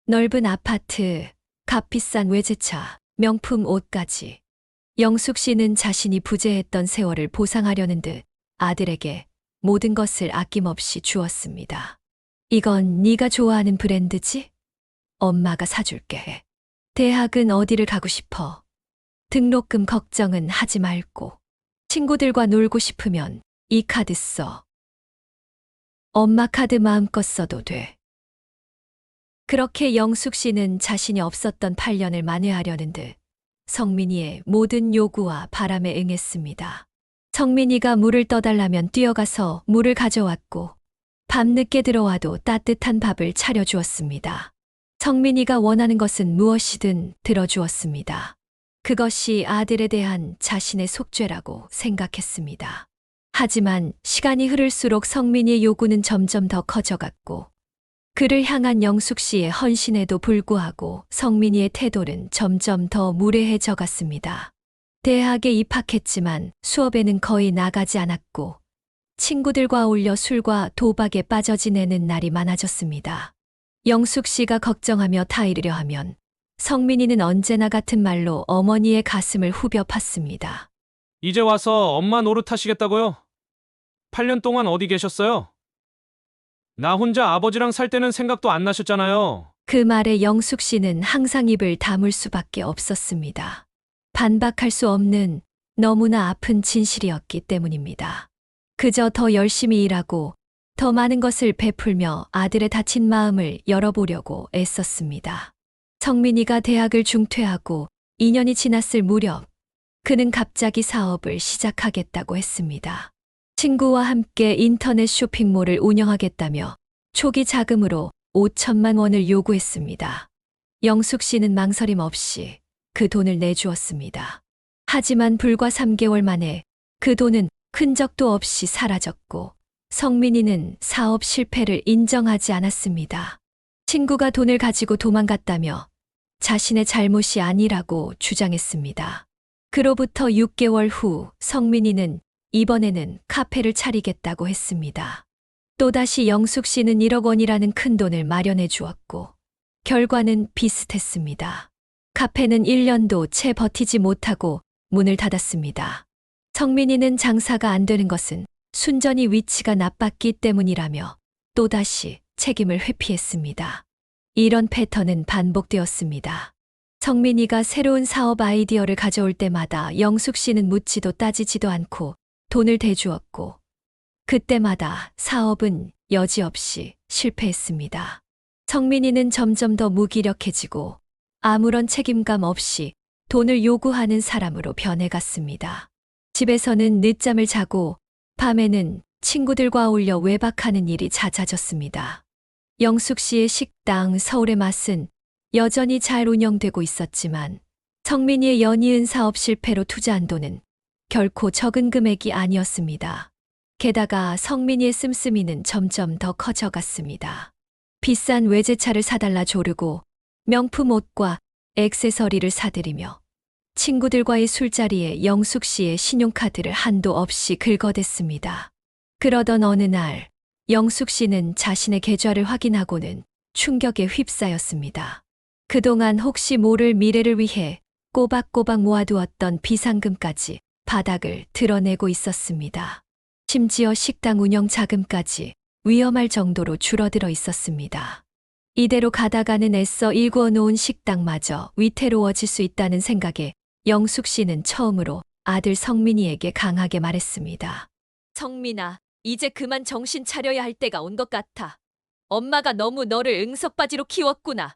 넓은 아파트, 값비싼 외제차, 명품 옷까지. 영숙 씨는 자신이 부재했던 세월을 보상하려는 듯 아들에게 모든 것을 아낌없이 주었습니다. 이건 네가 좋아하는 브랜드지? 엄마가 사줄게. 대학은 어디를 가고 싶어? 등록금 걱정은 하지 말고. 친구들과 놀고 싶으면 이 카드 써. 엄마 카드 마음껏 써도 돼. 그렇게 영숙 씨는 자신이 없었던 8년을 만회하려는 듯 성민이의 모든 요구와 바람에 응했습니다. 성민이가 물을 떠달라면 뛰어가서 물을 가져왔고 밤늦게 들어와도 따뜻한 밥을 차려주었습니다. 성민이가 원하는 것은 무엇이든 들어주었습니다. 그것이 아들에 대한 자신의 속죄라고 생각했습니다. 하지만 시간이 흐를수록 성민이의 요구는 점점 더 커져갔고 그를 향한 영숙 씨의 헌신에도 불구하고 성민이의 태도는 점점 더 무례해져 갔습니다. 대학에 입학했지만 수업에는 거의 나가지 않았고 친구들과 어울려 술과 도박에 빠져 지내는 날이 많아졌습니다. 영숙 씨가 걱정하며 타이르려 하면 성민이는 언제나 같은 말로 어머니의 가슴을 후벼 팠습니다. 이제 와서 엄마 노릇하시겠다고요? 8년 동안 어디 계셨어요? 나 혼자 아버지랑 살 때는 생각도 안 나셨잖아요. 그 말에 영숙 씨는 항상 입을 다물 수밖에 없었습니다. 반박할 수 없는 너무나 아픈 진실이었기 때문입니다. 그저 더 열심히 일하고 더 많은 것을 베풀며 아들의 다친 마음을 열어보려고 애썼습니다. 성민이가 대학을 중퇴하고 2년이 지났을 무렵 그는 갑자기 사업을 시작하겠다고 했습니다. 친구와 함께 인터넷 쇼핑몰을 운영하겠다며 초기 자금으로 5천만 원을 요구했습니다. 영숙 씨는 망설임 없이 그 돈을 내주었습니다. 하지만 불과 3개월 만에 그 돈은 흔적도 없이 사라졌고 성민이는 사업 실패를 인정하지 않았습니다. 친구가 돈을 가지고 도망갔다며 자신의 잘못이 아니라고 주장했습니다. 그로부터 6개월 후 성민이는 이번에는 카페를 차리겠다고 했습니다. 또다시 영숙 씨는 1억 원이라는 큰 돈을 마련해 주었고 결과는 비슷했습니다. 카페는 1년도 채 버티지 못하고 문을 닫았습니다. 성민이는 장사가 안 되는 것은 순전히 위치가 나빴기 때문이라며 또다시 책임을 회피했습니다. 이런 패턴은 반복되었습니다. 성민이가 새로운 사업 아이디어를 가져올 때마다 영숙 씨는 묻지도 따지지도 않고 돈을 대주었고 그때마다 사업은 여지없이 실패했습니다. 성민이는 점점 더 무기력해지고 아무런 책임감 없이 돈을 요구하는 사람으로 변해갔습니다. 집에서는 늦잠을 자고 밤에는 친구들과 어울려 외박하는 일이 잦아졌습니다. 영숙 씨의 식당 서울의 맛은 여전히 잘 운영되고 있었지만 성민이의 연이은 사업 실패로 투자한 돈은 결코 적은 금액이 아니었습니다. 게다가 성민이의 씀씀이는 점점 더 커져갔습니다. 비싼 외제차를 사달라 조르고 명품 옷과 액세서리를 사들이며 친구들과의 술자리에 영숙 씨의 신용카드를 한도 없이 긁어댔습니다. 그러던 어느 날 영숙 씨는 자신의 계좌를 확인하고는 충격에 휩싸였습니다. 그동안 혹시 모를 미래를 위해 꼬박꼬박 모아두었던 비상금까지 바닥을 드러내고 있었습니다. 심지어 식당 운영 자금까지 위험할 정도로 줄어들어 있었습니다. 이대로 가다가는 애써 일구어 놓은 식당마저 위태로워질 수 있다는 생각에 영숙 씨는 처음으로 아들 성민이에게 강하게 말했습니다. 성민아, 이제 그만 정신 차려야 할 때가 온 것 같아. 엄마가 너무 너를 응석바지로 키웠구나.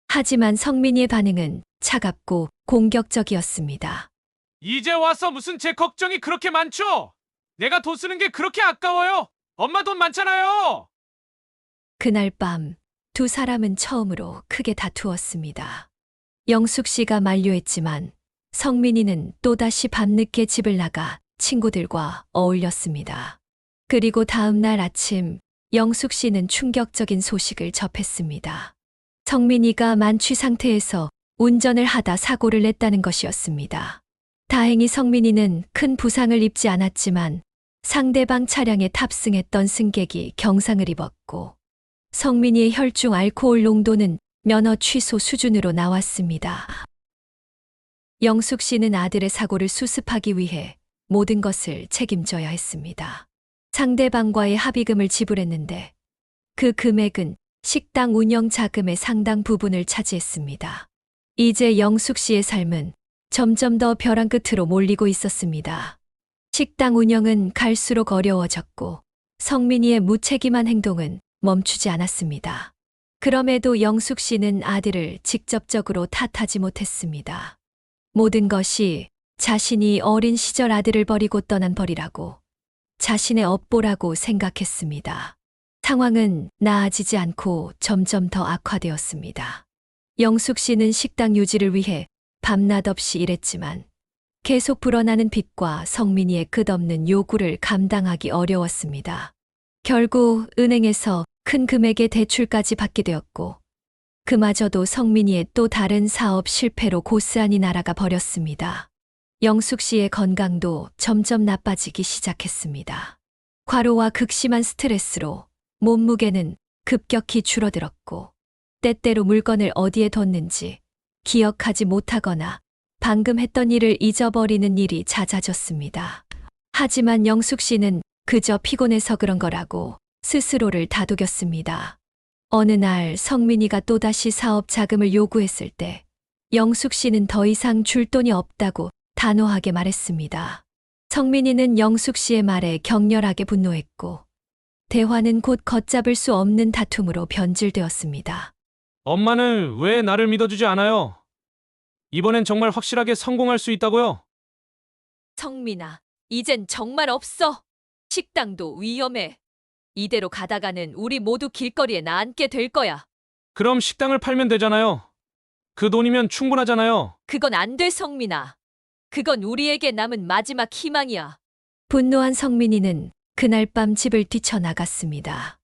하지만 성민이의 반응은 차갑고 공격적이었습니다. 이제 와서 무슨 제 걱정이 그렇게 많죠? 내가 돈 쓰는 게 그렇게 아까워요? 엄마 돈 많잖아요. 그날 밤 두 사람은 처음으로 크게 다투었습니다. 영숙 씨가 만류했지만 성민이는 또다시 밤늦게 집을 나가 친구들과 어울렸습니다. 그리고 다음 날 아침 영숙 씨는 충격적인 소식을 접했습니다. 성민이가 만취 상태에서 운전을 하다 사고를 냈다는 것이었습니다. 다행히 성민이는 큰 부상을 입지 않았지만 상대방 차량에 탑승했던 승객이 경상을 입었고 성민이의 혈중 알코올 농도는 면허 취소 수준으로 나왔습니다. 영숙 씨는 아들의 사고를 수습하기 위해 모든 것을 책임져야 했습니다. 상대방과의 합의금을 지불했는데 그 금액은 식당 운영 자금의 상당 부분을 차지했습니다. 이제 영숙 씨의 삶은 점점 더 벼랑 끝으로 몰리고 있었습니다. 식당 운영은 갈수록 어려워졌고 성민이의 무책임한 행동은 멈추지 않았습니다. 그럼에도 영숙 씨는 아들을 직접적으로 탓하지 못했습니다. 모든 것이 자신이 어린 시절 아들을 버리고 떠난 벌이라고 자신의 업보라고 생각했습니다. 상황은 나아지지 않고 점점 더 악화되었습니다. 영숙 씨는 식당 유지를 위해 밤낮 없이 일했지만 계속 불어나는 빚과 성민이의 끝없는 요구를 감당하기 어려웠습니다. 결국 은행에서 큰 금액의 대출까지 받게 되었고 그마저도 성민이의 또 다른 사업 실패로 고스란히 날아가 버렸습니다. 영숙 씨의 건강도 점점 나빠지기 시작했습니다. 과로와 극심한 스트레스로 몸무게는 급격히 줄어들었고 때때로 물건을 어디에 뒀는지 기억하지 못하거나 방금 했던 일을 잊어버리는 일이 잦아졌습니다. 하지만 영숙 씨는 그저 피곤해서 그런 거라고 스스로를 다독였습니다. 어느 날 성민이가 또다시 사업 자금을 요구했을 때 영숙 씨는 더 이상 줄 돈이 없다고 단호하게 말했습니다. 성민이는 영숙 씨의 말에 격렬하게 분노했고 대화는 곧 걷잡을 수 없는 다툼으로 변질되었습니다. 엄마는 왜 나를 믿어주지 않아요? 이번엔 정말 확실하게 성공할 수 있다고요? 성민아, 이젠 정말 없어. 식당도 위험해. 이대로 가다가는 우리 모두 길거리에 나앉게 될 거야. 그럼 식당을 팔면 되잖아요. 그 돈이면 충분하잖아요. 그건 안 돼, 성민아. 그건 우리에게 남은 마지막 희망이야. 분노한 성민이는 그날 밤 집을 뛰쳐나갔습니다.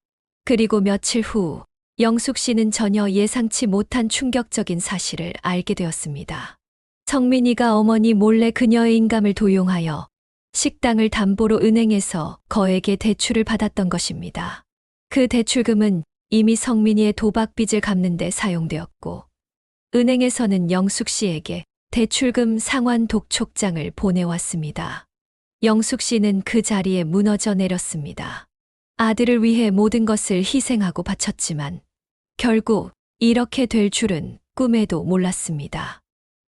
그리고 며칠 후 영숙 씨는 전혀 예상치 못한 충격적인 사실을 알게 되었습니다. 성민이가 어머니 몰래 그녀의 인감을 도용하여 식당을 담보로 은행에서 거액의 대출을 받았던 것입니다. 그 대출금은 이미 성민이의 도박빚을 갚는 데 사용되었고 은행에서는 영숙 씨에게 대출금 상환 독촉장을 보내왔습니다. 영숙 씨는 그 자리에 무너져 내렸습니다. 아들을 위해 모든 것을 희생하고 바쳤지만 결국 이렇게 될 줄은 꿈에도 몰랐습니다.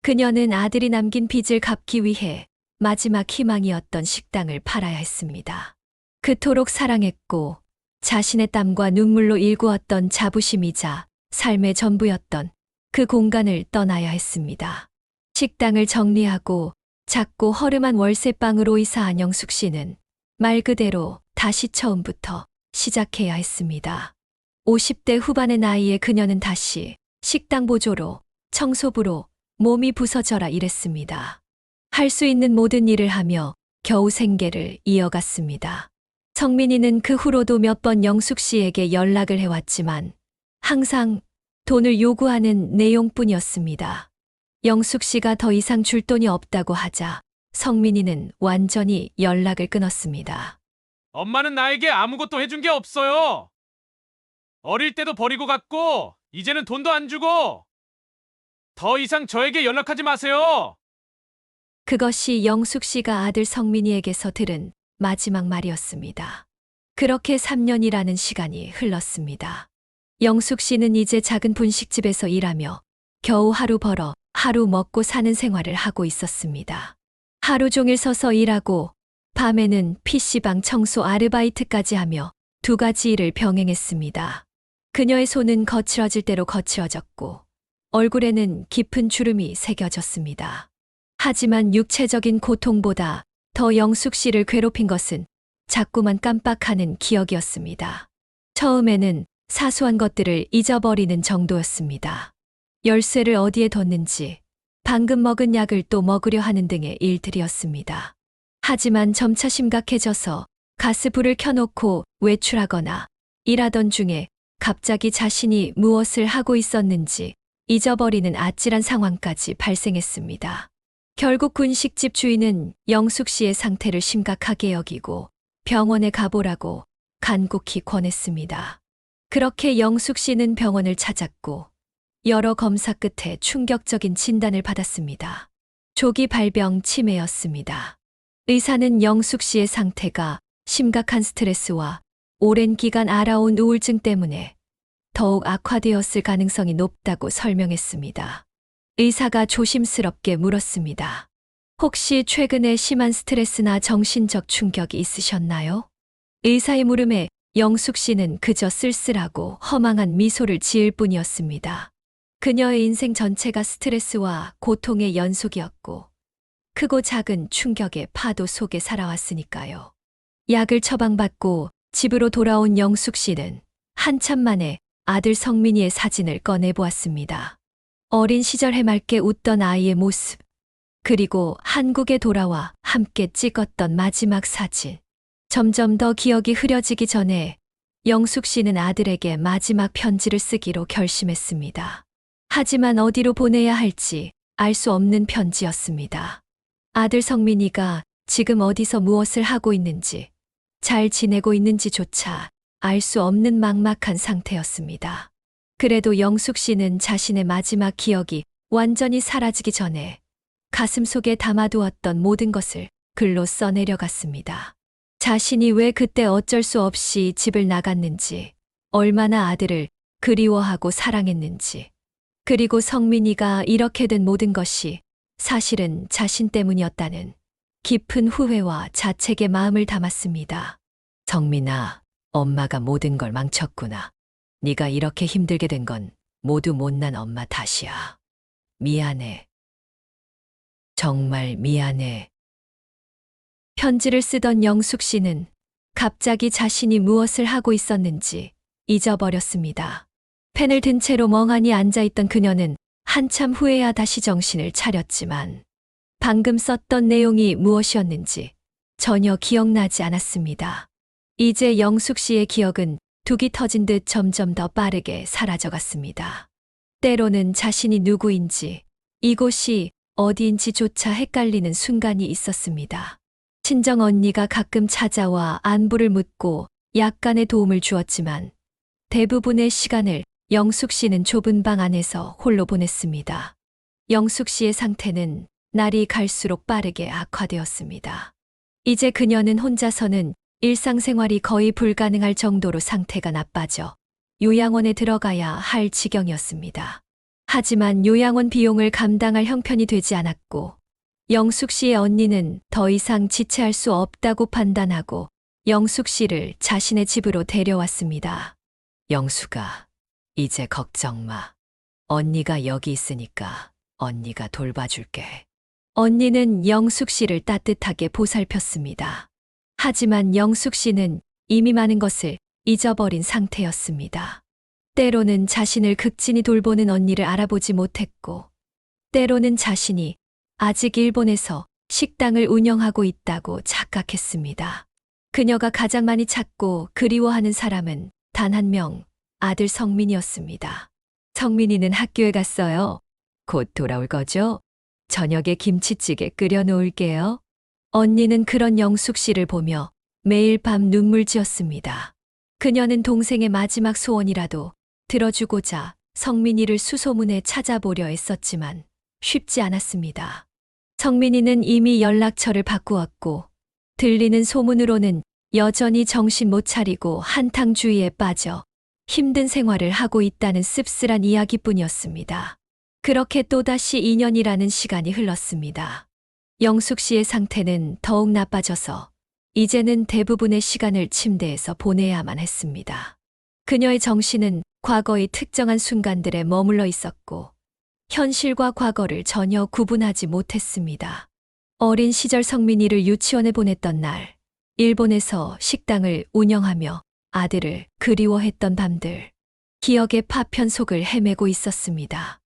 그녀는 아들이 남긴 빚을 갚기 위해 마지막 희망이었던 식당을 팔아야 했습니다. 그토록 사랑했고 자신의 땀과 눈물로 일구었던 자부심이자 삶의 전부였던 그 공간을 떠나야 했습니다. 식당을 정리하고 작고 허름한 월세방으로 이사한 영숙 씨는 말 그대로 다시 처음부터 시작해야 했습니다. 50대 후반의 나이에 그녀는 다시 식당 보조로, 청소부로 몸이 부서져라 일했습니다. 할 수 있는 모든 일을 하며 겨우 생계를 이어갔습니다. 성민이는 그 후로도 몇 번 영숙 씨에게 연락을 해왔지만 항상 돈을 요구하는 내용뿐이었습니다. 영숙 씨가 더 이상 줄 돈이 없다고 하자 성민이는 완전히 연락을 끊었습니다. 엄마는 나에게 아무것도 해준 게 없어요. 어릴 때도 버리고 갔고 이제는 돈도 안 주고 더 이상 저에게 연락하지 마세요. 그것이 영숙 씨가 아들 성민이에게서 들은 마지막 말이었습니다. 그렇게 3년이라는 시간이 흘렀습니다. 영숙 씨는 이제 작은 분식집에서 일하며 겨우 하루 벌어 하루 먹고 사는 생활을 하고 있었습니다. 하루 종일 서서 일하고 밤에는 PC방 청소 아르바이트까지 하며 두 가지 일을 병행했습니다. 그녀의 손은 거칠어질 대로 거칠어졌고 얼굴에는 깊은 주름이 새겨졌습니다. 하지만 육체적인 고통보다 더 영숙 씨를 괴롭힌 것은 자꾸만 깜빡하는 기억이었습니다. 처음에는 사소한 것들을 잊어버리는 정도였습니다. 열쇠를 어디에 뒀는지, 방금 먹은 약을 또 먹으려 하는 등의 일들이었습니다. 하지만 점차 심각해져서 가스불을 켜놓고 외출하거나 일하던 중에 갑자기 자신이 무엇을 하고 있었는지 잊어버리는 아찔한 상황까지 발생했습니다. 결국 분식집 주인은 영숙 씨의 상태를 심각하게 여기고 병원에 가보라고 간곡히 권했습니다. 그렇게 영숙 씨는 병원을 찾았고 여러 검사 끝에 충격적인 진단을 받았습니다. 조기 발병 치매였습니다. 의사는 영숙 씨의 상태가 심각한 스트레스와 오랜 기간 알아온 우울증 때문에 더욱 악화되었을 가능성이 높다고 설명했습니다. 의사가 조심스럽게 물었습니다. 혹시 최근에 심한 스트레스나 정신적 충격이 있으셨나요? 의사의 물음에 영숙 씨는 그저 쓸쓸하고 허망한 미소를 지을 뿐이었습니다. 그녀의 인생 전체가 스트레스와 고통의 연속이었고 크고 작은 충격의 파도 속에 살아왔으니까요. 약을 처방받고 집으로 돌아온 영숙 씨는 한참 만에 아들 성민이의 사진을 꺼내보았습니다. 어린 시절 해맑게 웃던 아이의 모습, 그리고 한국에 돌아와 함께 찍었던 마지막 사진. 점점 더 기억이 흐려지기 전에 영숙 씨는 아들에게 마지막 편지를 쓰기로 결심했습니다. 하지만 어디로 보내야 할지 알 수 없는 편지였습니다. 아들 성민이가 지금 어디서 무엇을 하고 있는지, 잘 지내고 있는지조차 알 수 없는 막막한 상태였습니다. 그래도 영숙 씨는 자신의 마지막 기억이 완전히 사라지기 전에 가슴속에 담아두었던 모든 것을 글로 써내려갔습니다. 자신이 왜 그때 어쩔 수 없이 집을 나갔는지, 얼마나 아들을 그리워하고 사랑했는지, 그리고 성민이가 이렇게 된 모든 것이 사실은 자신 때문이었다는 깊은 후회와 자책의 마음을 담았습니다. 성민아, 엄마가 모든 걸 망쳤구나. 네가 이렇게 힘들게 된 건 모두 못난 엄마 탓이야. 미안해. 정말 미안해. 편지를 쓰던 영숙 씨는 갑자기 자신이 무엇을 하고 있었는지 잊어버렸습니다. 펜을 든 채로 멍하니 앉아있던 그녀는 한참 후에야 다시 정신을 차렸지만 방금 썼던 내용이 무엇이었는지 전혀 기억나지 않았습니다. 이제 영숙 씨의 기억은 둑이 터진 듯 점점 더 빠르게 사라져갔습니다. 때로는 자신이 누구인지, 이곳이 어디인지조차 헷갈리는 순간이 있었습니다. 친정 언니가 가끔 찾아와 안부를 묻고 약간의 도움을 주었지만 대부분의 시간을 영숙 씨는 좁은 방 안에서 홀로 보냈습니다. 영숙 씨의 상태는 날이 갈수록 빠르게 악화되었습니다. 이제 그녀는 혼자서는 일상생활이 거의 불가능할 정도로 상태가 나빠져 요양원에 들어가야 할 지경이었습니다. 하지만 요양원 비용을 감당할 형편이 되지 않았고 영숙 씨의 언니는 더 이상 지체할 수 없다고 판단하고 영숙 씨를 자신의 집으로 데려왔습니다. 영숙아, 이제 걱정 마. 언니가 여기 있으니까 언니가 돌봐줄게. 언니는 영숙 씨를 따뜻하게 보살폈습니다. 하지만 영숙 씨는 이미 많은 것을 잊어버린 상태였습니다. 때로는 자신을 극진히 돌보는 언니를 알아보지 못했고, 때로는 자신이 아직 일본에서 식당을 운영하고 있다고 착각했습니다. 그녀가 가장 많이 찾고 그리워하는 사람은 단 한 명, 아들 성민이었습니다. 성민이는 학교에 갔어요. 곧 돌아올 거죠? 저녁에 김치찌개 끓여 놓을게요. 언니는 그런 영숙 씨를 보며 매일 밤 눈물 지었습니다. 그녀는 동생의 마지막 소원이라도 들어주고자 성민이를 수소문해 찾아보려 애썼지만 쉽지 않았습니다. 성민이는 이미 연락처를 바꾸었고 들리는 소문으로는 여전히 정신 못 차리고 한탕주의에 빠져 힘든 생활을 하고 있다는 씁쓸한 이야기뿐이었습니다. 그렇게 또다시 2년이라는 시간이 흘렀습니다. 영숙 씨의 상태는 더욱 나빠져서 이제는 대부분의 시간을 침대에서 보내야만 했습니다. 그녀의 정신은 과거의 특정한 순간들에 머물러 있었고 현실과 과거를 전혀 구분하지 못했습니다. 어린 시절 성민이를 유치원에 보냈던 날, 일본에서 식당을 운영하며 아들을 그리워했던 밤들, 기억의 파편 속을 헤매고 있었습니다.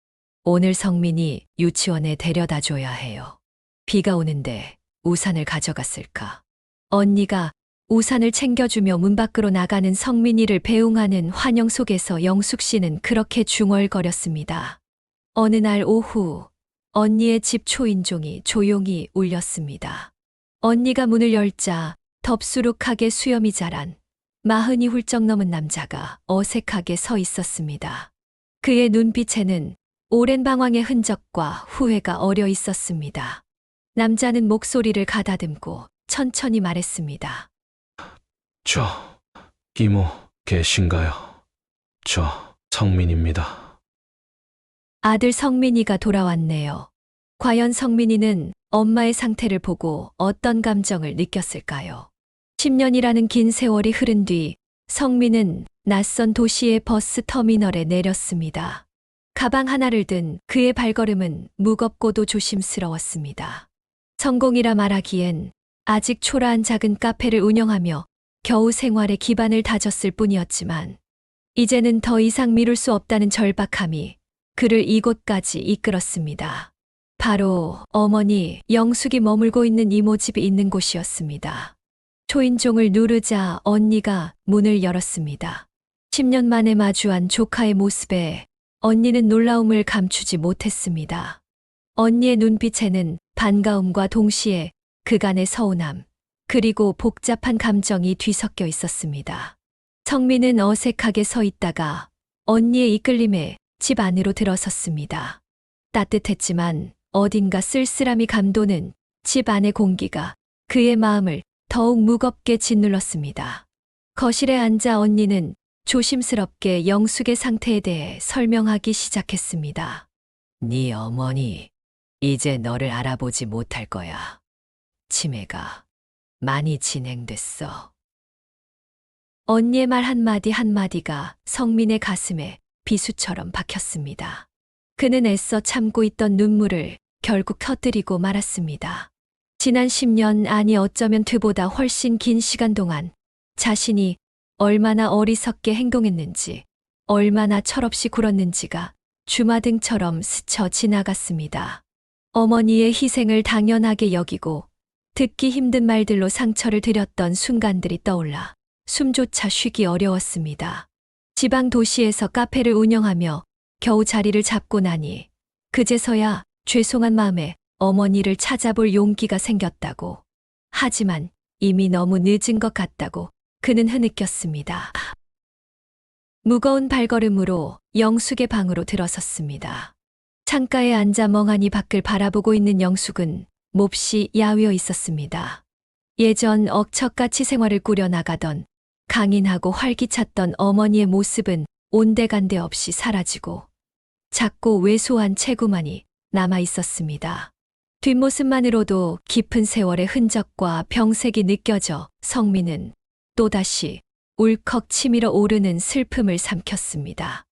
오늘 성민이 유치원에 데려다 줘야 해요. 비가 오는데 우산을 가져갔을까? 언니가 우산을 챙겨주며 문 밖으로 나가는 성민이를 배웅하는 환영 속에서 영숙 씨는 그렇게 중얼거렸습니다. 어느 날 오후, 언니의 집 초인종이 조용히 울렸습니다. 언니가 문을 열자 덥수룩하게 수염이 자란 40이 훌쩍 넘은 남자가 어색하게 서 있었습니다. 그의 눈빛에는 오랜 방황의 흔적과 후회가 어려 있었습니다. 남자는 목소리를 가다듬고 천천히 말했습니다. 저, 이모 계신가요? 저 성민입니다. 아들 성민이가 돌아왔네요. 과연 성민이는 엄마의 상태를 보고 어떤 감정을 느꼈을까요? 10년이라는 긴 세월이 흐른 뒤 성민은 낯선 도시의 버스 터미널에 내렸습니다. 가방 하나를 든 그의 발걸음은 무겁고도 조심스러웠습니다. 성공이라 말하기엔 아직 초라한 작은 카페를 운영하며 겨우 생활의 기반을 다졌을 뿐이었지만 이제는 더 이상 미룰 수 없다는 절박함이 그를 이곳까지 이끌었습니다. 바로 어머니 영숙이 머물고 있는 이모 집이 있는 곳이었습니다. 초인종을 누르자 언니가 문을 열었습니다. 10년 만에 마주한 조카의 모습에 언니는 놀라움을 감추지 못했습니다. 언니의 눈빛에는 반가움과 동시에 그간의 서운함, 그리고 복잡한 감정이 뒤섞여 있었습니다. 성민은 어색하게 서 있다가 언니의 이끌림에 집 안으로 들어섰습니다. 따뜻했지만 어딘가 쓸쓸함이 감도는 집 안의 공기가 그의 마음을 더욱 무겁게 짓눌렀습니다. 거실에 앉아 언니는 조심스럽게 영숙의 상태에 대해 설명하기 시작했습니다. 네 어머니, 이제 너를 알아보지 못할 거야. 치매가 많이 진행됐어. 언니의 말 한마디 한마디가 성민의 가슴에 비수처럼 박혔습니다. 그는 애써 참고 있던 눈물을 결국 터뜨리고 말았습니다. 지난 10년, 아니 어쩌면 그보다 훨씬 긴 시간 동안 자신이 얼마나 어리석게 행동했는지, 얼마나 철없이 굴었는지가 주마등처럼 스쳐 지나갔습니다. 어머니의 희생을 당연하게 여기고 듣기 힘든 말들로 상처를 드렸던 순간들이 떠올라 숨조차 쉬기 어려웠습니다. 지방 도시에서 카페를 운영하며 겨우 자리를 잡고 나니 그제서야 죄송한 마음에 어머니를 찾아볼 용기가 생겼다고. 하지만 이미 너무 늦은 것 같다고 그는 흐느꼈습니다. 무거운 발걸음으로 영숙의 방으로 들어섰습니다. 창가에 앉아 멍하니 밖을 바라보고 있는 영숙은 몹시 야위어 있었습니다. 예전 억척같이 생활을 꾸려나가던 강인하고 활기찼던 어머니의 모습은 온데간데 없이 사라지고 작고 왜소한 체구만이 남아 있었습니다. 뒷모습만으로도 깊은 세월의 흔적과 병색이 느껴져 성민은 또다시 울컥 치밀어 오르는 슬픔을 삼켰습니다.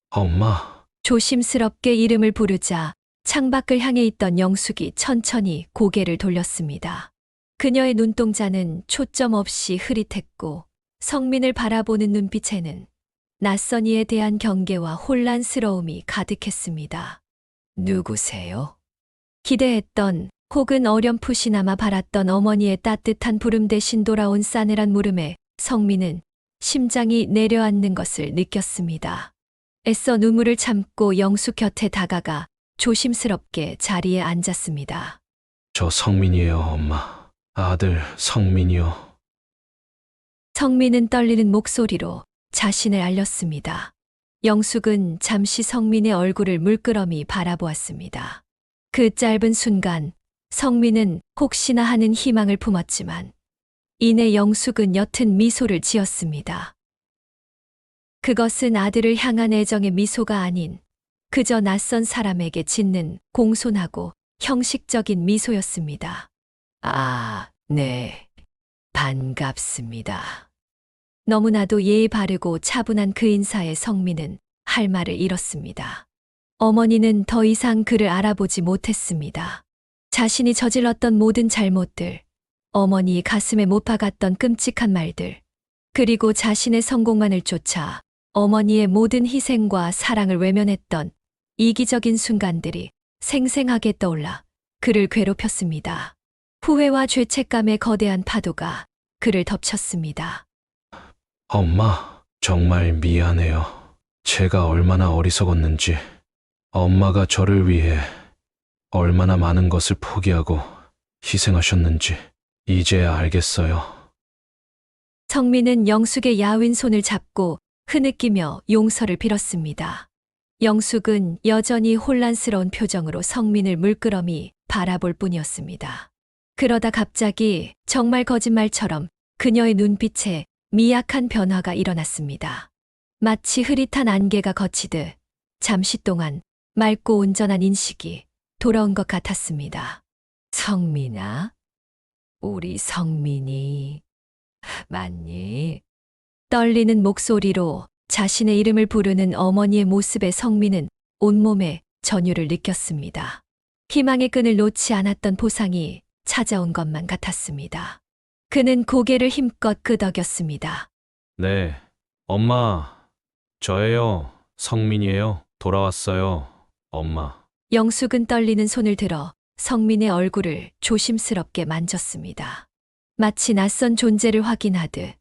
엄마, 조심스럽게 이름을 부르자 창밖을 향해 있던 영숙이 천천히 고개를 돌렸습니다. 그녀의 눈동자는 초점 없이 흐릿했고 성민을 바라보는 눈빛에는 낯선 이에 대한 경계와 혼란스러움이 가득했습니다. 누구세요? 기대했던 혹은 어렴풋이나마 바랐던 어머니의 따뜻한 부름 대신 돌아온 싸늘한 물음에 성민은 심장이 내려앉는 것을 느꼈습니다. 애써 눈물을 참고 영숙 곁에 다가가 조심스럽게 자리에 앉았습니다. 저 성민이에요, 엄마. 아들 성민이요. 성민은 떨리는 목소리로 자신을 알렸습니다. 영숙은 잠시 성민의 얼굴을 물끄러미 바라보았습니다. 그 짧은 순간 성민은 혹시나 하는 희망을 품었지만 이내 영숙은 옅은 미소를 지었습니다. 그것은 아들을 향한 애정의 미소가 아닌 그저 낯선 사람에게 짓는 공손하고 형식적인 미소였습니다. 아, 네. 반갑습니다. 너무나도 예의 바르고 차분한 그 인사에 성민은 할 말을 잃었습니다. 어머니는 더 이상 그를 알아보지 못했습니다. 자신이 저질렀던 모든 잘못들, 어머니 가슴에 못 박았던 끔찍한 말들, 그리고 자신의 성공만을 쫓아 어머니의 모든 희생과 사랑을 외면했던 이기적인 순간들이 생생하게 떠올라 그를 괴롭혔습니다. 후회와 죄책감의 거대한 파도가 그를 덮쳤습니다. 엄마, 정말 미안해요. 제가 얼마나 어리석었는지, 엄마가 저를 위해 얼마나 많은 것을 포기하고 희생하셨는지 이제야 알겠어요. 성민은 영숙의 야윈 손을 잡고 흐느끼며 용서를 빌었습니다. 영숙은 여전히 혼란스러운 표정으로 성민을 물끄러미 바라볼 뿐이었습니다. 그러다 갑자기 정말 거짓말처럼 그녀의 눈빛에 미약한 변화가 일어났습니다. 마치 흐릿한 안개가 걷히듯 잠시 동안 맑고 온전한 인식이 돌아온 것 같았습니다. 성민아, 우리 성민이 맞니? 떨리는 목소리로 자신의 이름을 부르는 어머니의 모습에 성민은 온몸에 전율을 느꼈습니다. 희망의 끈을 놓지 않았던 보상이 찾아온 것만 같았습니다. 그는 고개를 힘껏 끄덕였습니다. 네, 엄마, 저예요. 성민이에요. 돌아왔어요. 엄마. 영숙은 떨리는 손을 들어 성민의 얼굴을 조심스럽게 만졌습니다. 마치 낯선 존재를 확인하듯.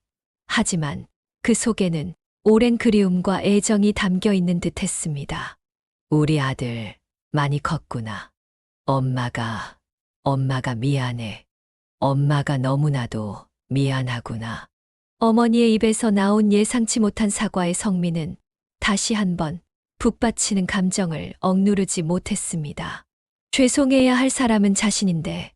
하지만 그 속에는 오랜 그리움과 애정이 담겨 있는 듯 했습니다. 우리 아들 많이 컸구나. 엄마가 미안해. 엄마가 너무나도 미안하구나. 어머니의 입에서 나온 예상치 못한 사과의 성민은 다시 한번 북받치는 감정을 억누르지 못했습니다. 죄송해야 할 사람은 자신인데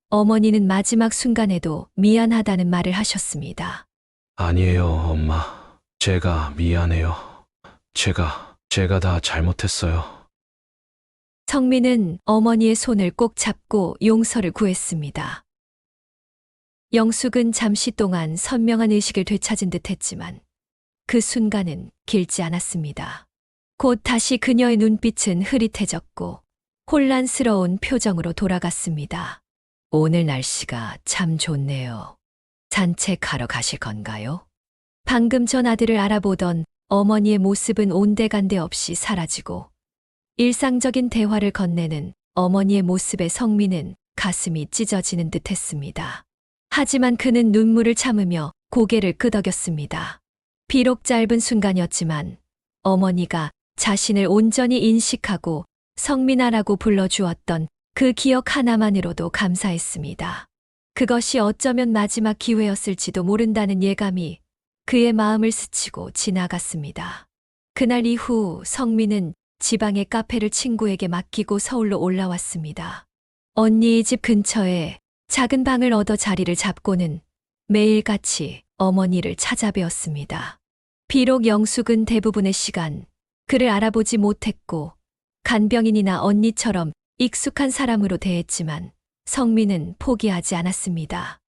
어머니는 마지막 순간에도 미안하다는 말을 하셨습니다. 아니에요, 엄마. 제가 미안해요. 제가 다 잘못했어요. 성민은 어머니의 손을 꼭 잡고 용서를 구했습니다. 영숙은 잠시 동안 선명한 의식을 되찾은 듯 했지만 그 순간은 길지 않았습니다. 곧 다시 그녀의 눈빛은 흐릿해졌고 혼란스러운 표정으로 돌아갔습니다. 오늘 날씨가 참 좋네요. 산책하러 가실 건가요? 방금 전 아들을 알아보던 어머니의 모습은 온데간데 없이 사라지고 일상적인 대화를 건네는 어머니의 모습에 성민은 가슴이 찢어지는 듯 했습니다. 하지만 그는 눈물을 참으며 고개를 끄덕였습니다. 비록 짧은 순간이었지만 어머니가 자신을 온전히 인식하고 성민아라고 불러주었던 그 기억 하나만으로도 감사했습니다. 그것이 어쩌면 마지막 기회였을지도 모른다는 예감이 그의 마음을 스치고 지나갔습니다. 그날 이후 성민은 지방의 카페를 친구에게 맡기고 서울로 올라왔습니다. 언니의 집 근처에 작은 방을 얻어 자리를 잡고는 매일같이 어머니를 찾아뵈었습니다. 비록 영숙은 대부분의 시간 그를 알아보지 못했고 간병인이나 언니처럼 익숙한 사람으로 대했지만 성민은 포기하지 않았습니다.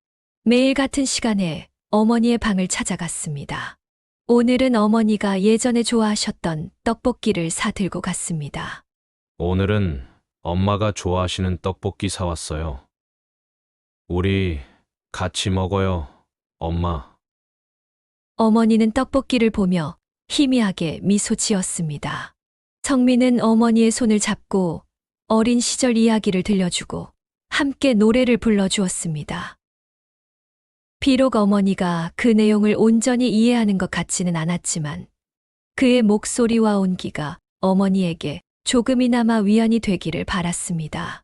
매일 같은 시간에 어머니의 방을 찾아갔습니다. 오늘은 어머니가 예전에 좋아하셨던 떡볶이를 사들고 갔습니다. 오늘은 엄마가 좋아하시는 떡볶이 사왔어요. 우리 같이 먹어요, 엄마. 어머니는 떡볶이를 보며 희미하게 미소 지었습니다. 성민은 어머니의 손을 잡고 어린 시절 이야기를 들려주고 함께 노래를 불러주었습니다. 비록 어머니가 그 내용을 온전히 이해하는 것 같지는 않았지만 그의 목소리와 온기가 어머니에게 조금이나마 위안이 되기를 바랐습니다.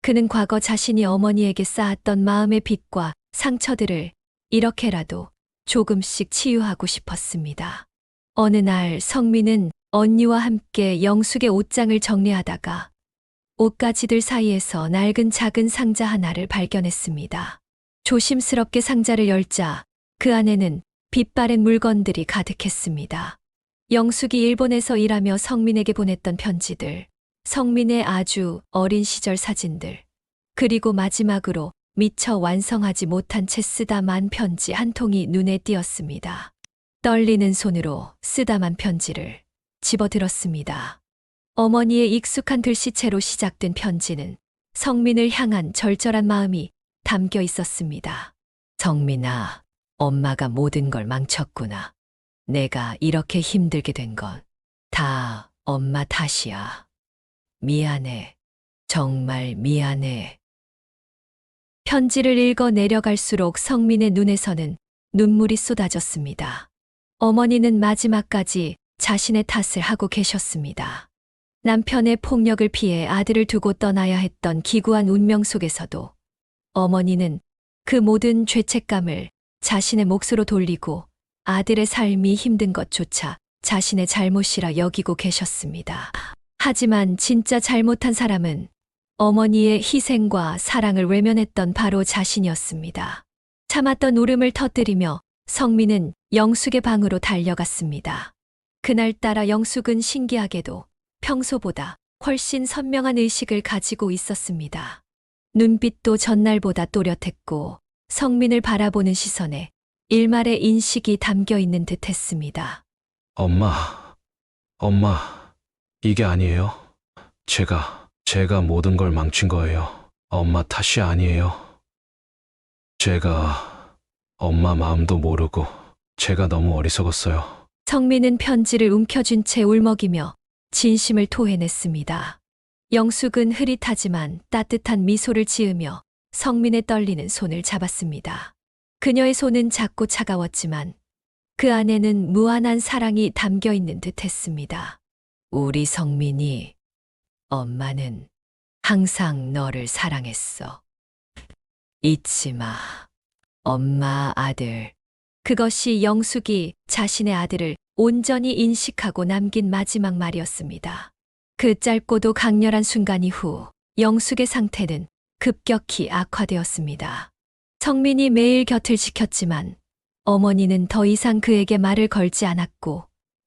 그는 과거 자신이 어머니에게 쌓았던 마음의 빚과 상처들을 이렇게라도 조금씩 치유하고 싶었습니다. 어느 날 성민은 언니와 함께 영숙의 옷장을 정리하다가 옷가지들 사이에서 낡은 작은 상자 하나를 발견했습니다. 조심스럽게 상자를 열자 그 안에는 빛바랜 물건들이 가득했습니다. 영숙이 일본에서 일하며 성민에게 보냈던 편지들, 성민의 아주 어린 시절 사진들, 그리고 마지막으로 미처 완성하지 못한 채 쓰다만 편지 한 통이 눈에 띄었습니다. 떨리는 손으로 쓰다만 편지를 집어들었습니다. 어머니의 익숙한 글씨체로 시작된 편지는 성민을 향한 절절한 마음이 담겨 있었습니다. 성민아, 엄마가 모든 걸 망쳤구나. 내가 이렇게 힘들게 된 건 다 엄마 탓이야. 미안해. 정말 미안해. 편지를 읽어 내려갈수록 성민의 눈에서는 눈물이 쏟아졌습니다. 어머니는 마지막까지 자신의 탓을 하고 계셨습니다. 남편의 폭력을 피해 아들을 두고 떠나야 했던 기구한 운명 속에서도 어머니는 그 모든 죄책감을 자신의 몫으로 돌리고 아들의 삶이 힘든 것조차 자신의 잘못이라 여기고 계셨습니다. 하지만 진짜 잘못한 사람은 어머니의 희생과 사랑을 외면했던 바로 자신이었습니다. 참았던 울음을 터뜨리며 성민은 영숙의 방으로 달려갔습니다. 그날따라 영숙은 신기하게도 평소보다 훨씬 선명한 의식을 가지고 있었습니다. 눈빛도 전날보다 또렷했고 성민을 바라보는 시선에 일말의 인식이 담겨 있는 듯 했습니다. 엄마, 이게 아니에요. 제가 모든 걸 망친 거예요. 엄마 탓이 아니에요. 제가 엄마 마음도 모르고 제가 너무 어리석었어요. 성민은 편지를 움켜쥔 채 울먹이며 진심을 토해냈습니다. 영숙은 흐릿하지만 따뜻한 미소를 지으며 성민의 떨리는 손을 잡았습니다. 그녀의 손은 작고 차가웠지만 그 안에는 무한한 사랑이 담겨 있는 듯 했습니다. 우리 성민이, 엄마는 항상 너를 사랑했어. 잊지 마. 엄마 아들. 그것이 영숙이 자신의 아들을 온전히 인식하고 남긴 마지막 말이었습니다. 그 짧고도 강렬한 순간 이후 영숙의 상태는 급격히 악화되었습니다. 성민이 매일 곁을 지켰지만 어머니는 더 이상 그에게 말을 걸지 않았고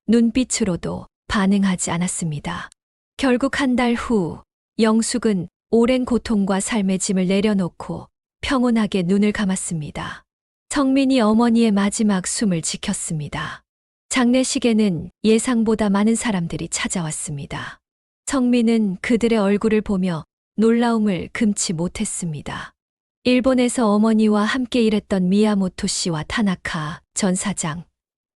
눈빛으로도 반응하지 않았습니다. 결국 한 달 후 영숙은 오랜 고통과 삶의 짐을 내려놓고 평온하게 눈을 감았습니다. 성민이 어머니의 마지막 숨을 지켰습니다. 장례식에는 예상보다 많은 사람들이 찾아왔습니다. 성민은 그들의 얼굴을 보며 놀라움을 금치 못했습니다. 일본에서 어머니와 함께 일했던 미야모토 씨와 타나카 전 사장,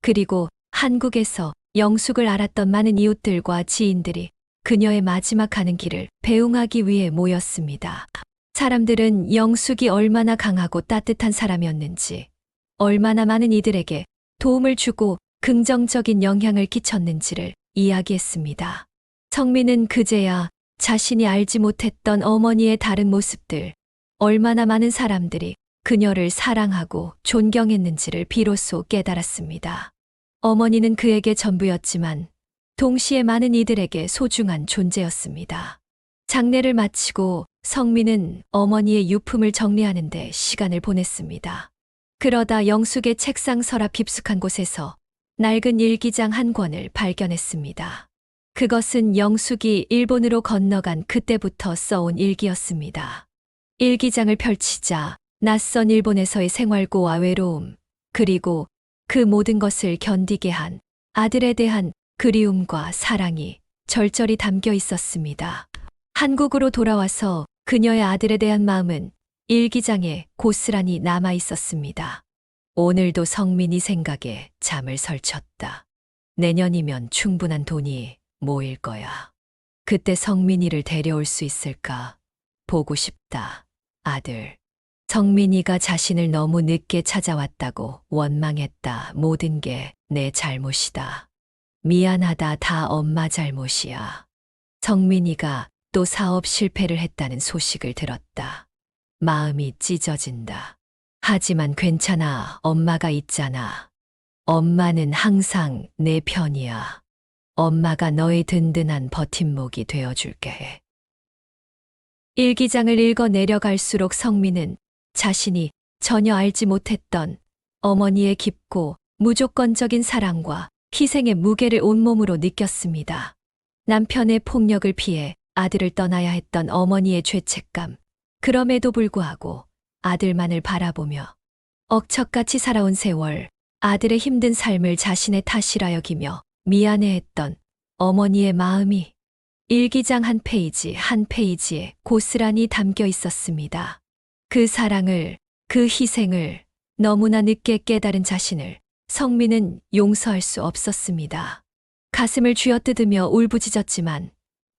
그리고 한국에서 영숙을 알았던 많은 이웃들과 지인들이 그녀의 마지막 가는 길을 배웅하기 위해 모였습니다. 사람들은 영숙이 얼마나 강하고 따뜻한 사람이었는지, 얼마나 많은 이들에게 도움을 주고 긍정적인 영향을 끼쳤는지를 이야기했습니다. 성민은 그제야 자신이 알지 못했던 어머니의 다른 모습들, 얼마나 많은 사람들이 그녀를 사랑하고 존경했는지를 비로소 깨달았습니다. 어머니는 그에게 전부였지만 동시에 많은 이들에게 소중한 존재였습니다. 장례를 마치고 성민은 어머니의 유품을 정리하는 데 시간을 보냈습니다. 그러다 영숙의 책상 서랍 깊숙한 곳에서 낡은 일기장 한 권을 발견했습니다. 그것은 영숙이 일본으로 건너간 그때부터 써온 일기였습니다. 일기장을 펼치자 낯선 일본에서의 생활고와 외로움, 그리고 그 모든 것을 견디게 한 아들에 대한 그리움과 사랑이 절절히 담겨 있었습니다. 한국으로 돌아와서 그녀의 아들에 대한 마음은 일기장에 고스란히 남아 있었습니다. 오늘도 성민이 생각에 잠을 설쳤다. 내년이면 충분한 돈이 모일 거야. 그때 성민이를 데려올 수 있을까? 보고 싶다. 아들. 성민이가 자신을 너무 늦게 찾아왔다고 원망했다. 모든 게 내 잘못이다. 미안하다. 다 엄마 잘못이야. 성민이가 또 사업 실패를 했다는 소식을 들었다. 마음이 찢어진다. 하지만 괜찮아. 엄마가 있잖아. 엄마는 항상 내 편이야. 엄마가 너의 든든한 버팀목이 되어줄게. 일기장을 읽어 내려갈수록 성민은 자신이 전혀 알지 못했던 어머니의 깊고 무조건적인 사랑과 희생의 무게를 온몸으로 느꼈습니다. 남편의 폭력을 피해 아들을 떠나야 했던 어머니의 죄책감. 그럼에도 불구하고 아들만을 바라보며 억척같이 살아온 세월, 아들의 힘든 삶을 자신의 탓이라 여기며 미안해했던 어머니의 마음이 일기장 한 페이지 한 페이지에 고스란히 담겨 있었습니다. 그 사랑을, 그 희생을 너무나 늦게 깨달은 자신을 성민은 용서할 수 없었습니다. 가슴을 쥐어뜯으며 울부짖었지만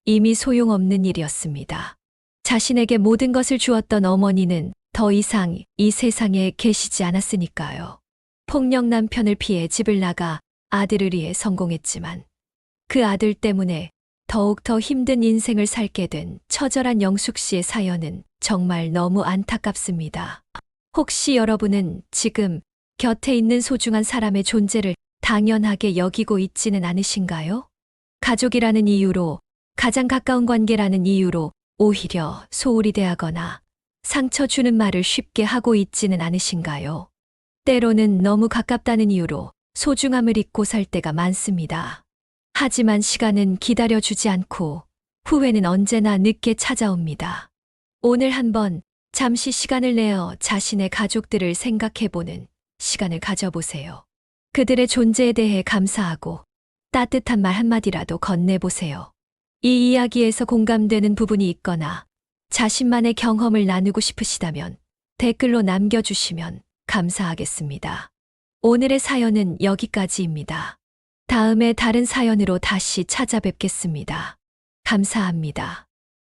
이미 소용없는 일이었습니다. 자신에게 모든 것을 주었던 어머니는 더 이상 이 세상에 계시지 않았으니까요. 폭력 남편을 피해 집을 나가 아들을 위해 성공했지만 그 아들 때문에 더욱 더 힘든 인생을 살게 된 처절한 영숙 씨의 사연은 정말 너무 안타깝습니다. 혹시 여러분은 지금 곁에 있는 소중한 사람의 존재를 당연하게 여기고 있지는 않으신가요? 가족이라는 이유로, 가장 가까운 관계라는 이유로 오히려 소홀히 대하거나 상처 주는 말을 쉽게 하고 있지는 않으신가요? 때로는 너무 가깝다는 이유로 소중함을 잊고 살 때가 많습니다. 하지만 시간은 기다려주지 않고 후회는 언제나 늦게 찾아옵니다. 오늘 한번 잠시 시간을 내어 자신의 가족들을 생각해보는 시간을 가져보세요. 그들의 존재에 대해 감사하고 따뜻한 말 한마디라도 건네보세요. 이 이야기에서 공감되는 부분이 있거나 자신만의 경험을 나누고 싶으시다면 댓글로 남겨주시면 감사하겠습니다. 오늘의 사연은 여기까지입니다. 다음에 다른 사연으로 다시 찾아뵙겠습니다. 감사합니다.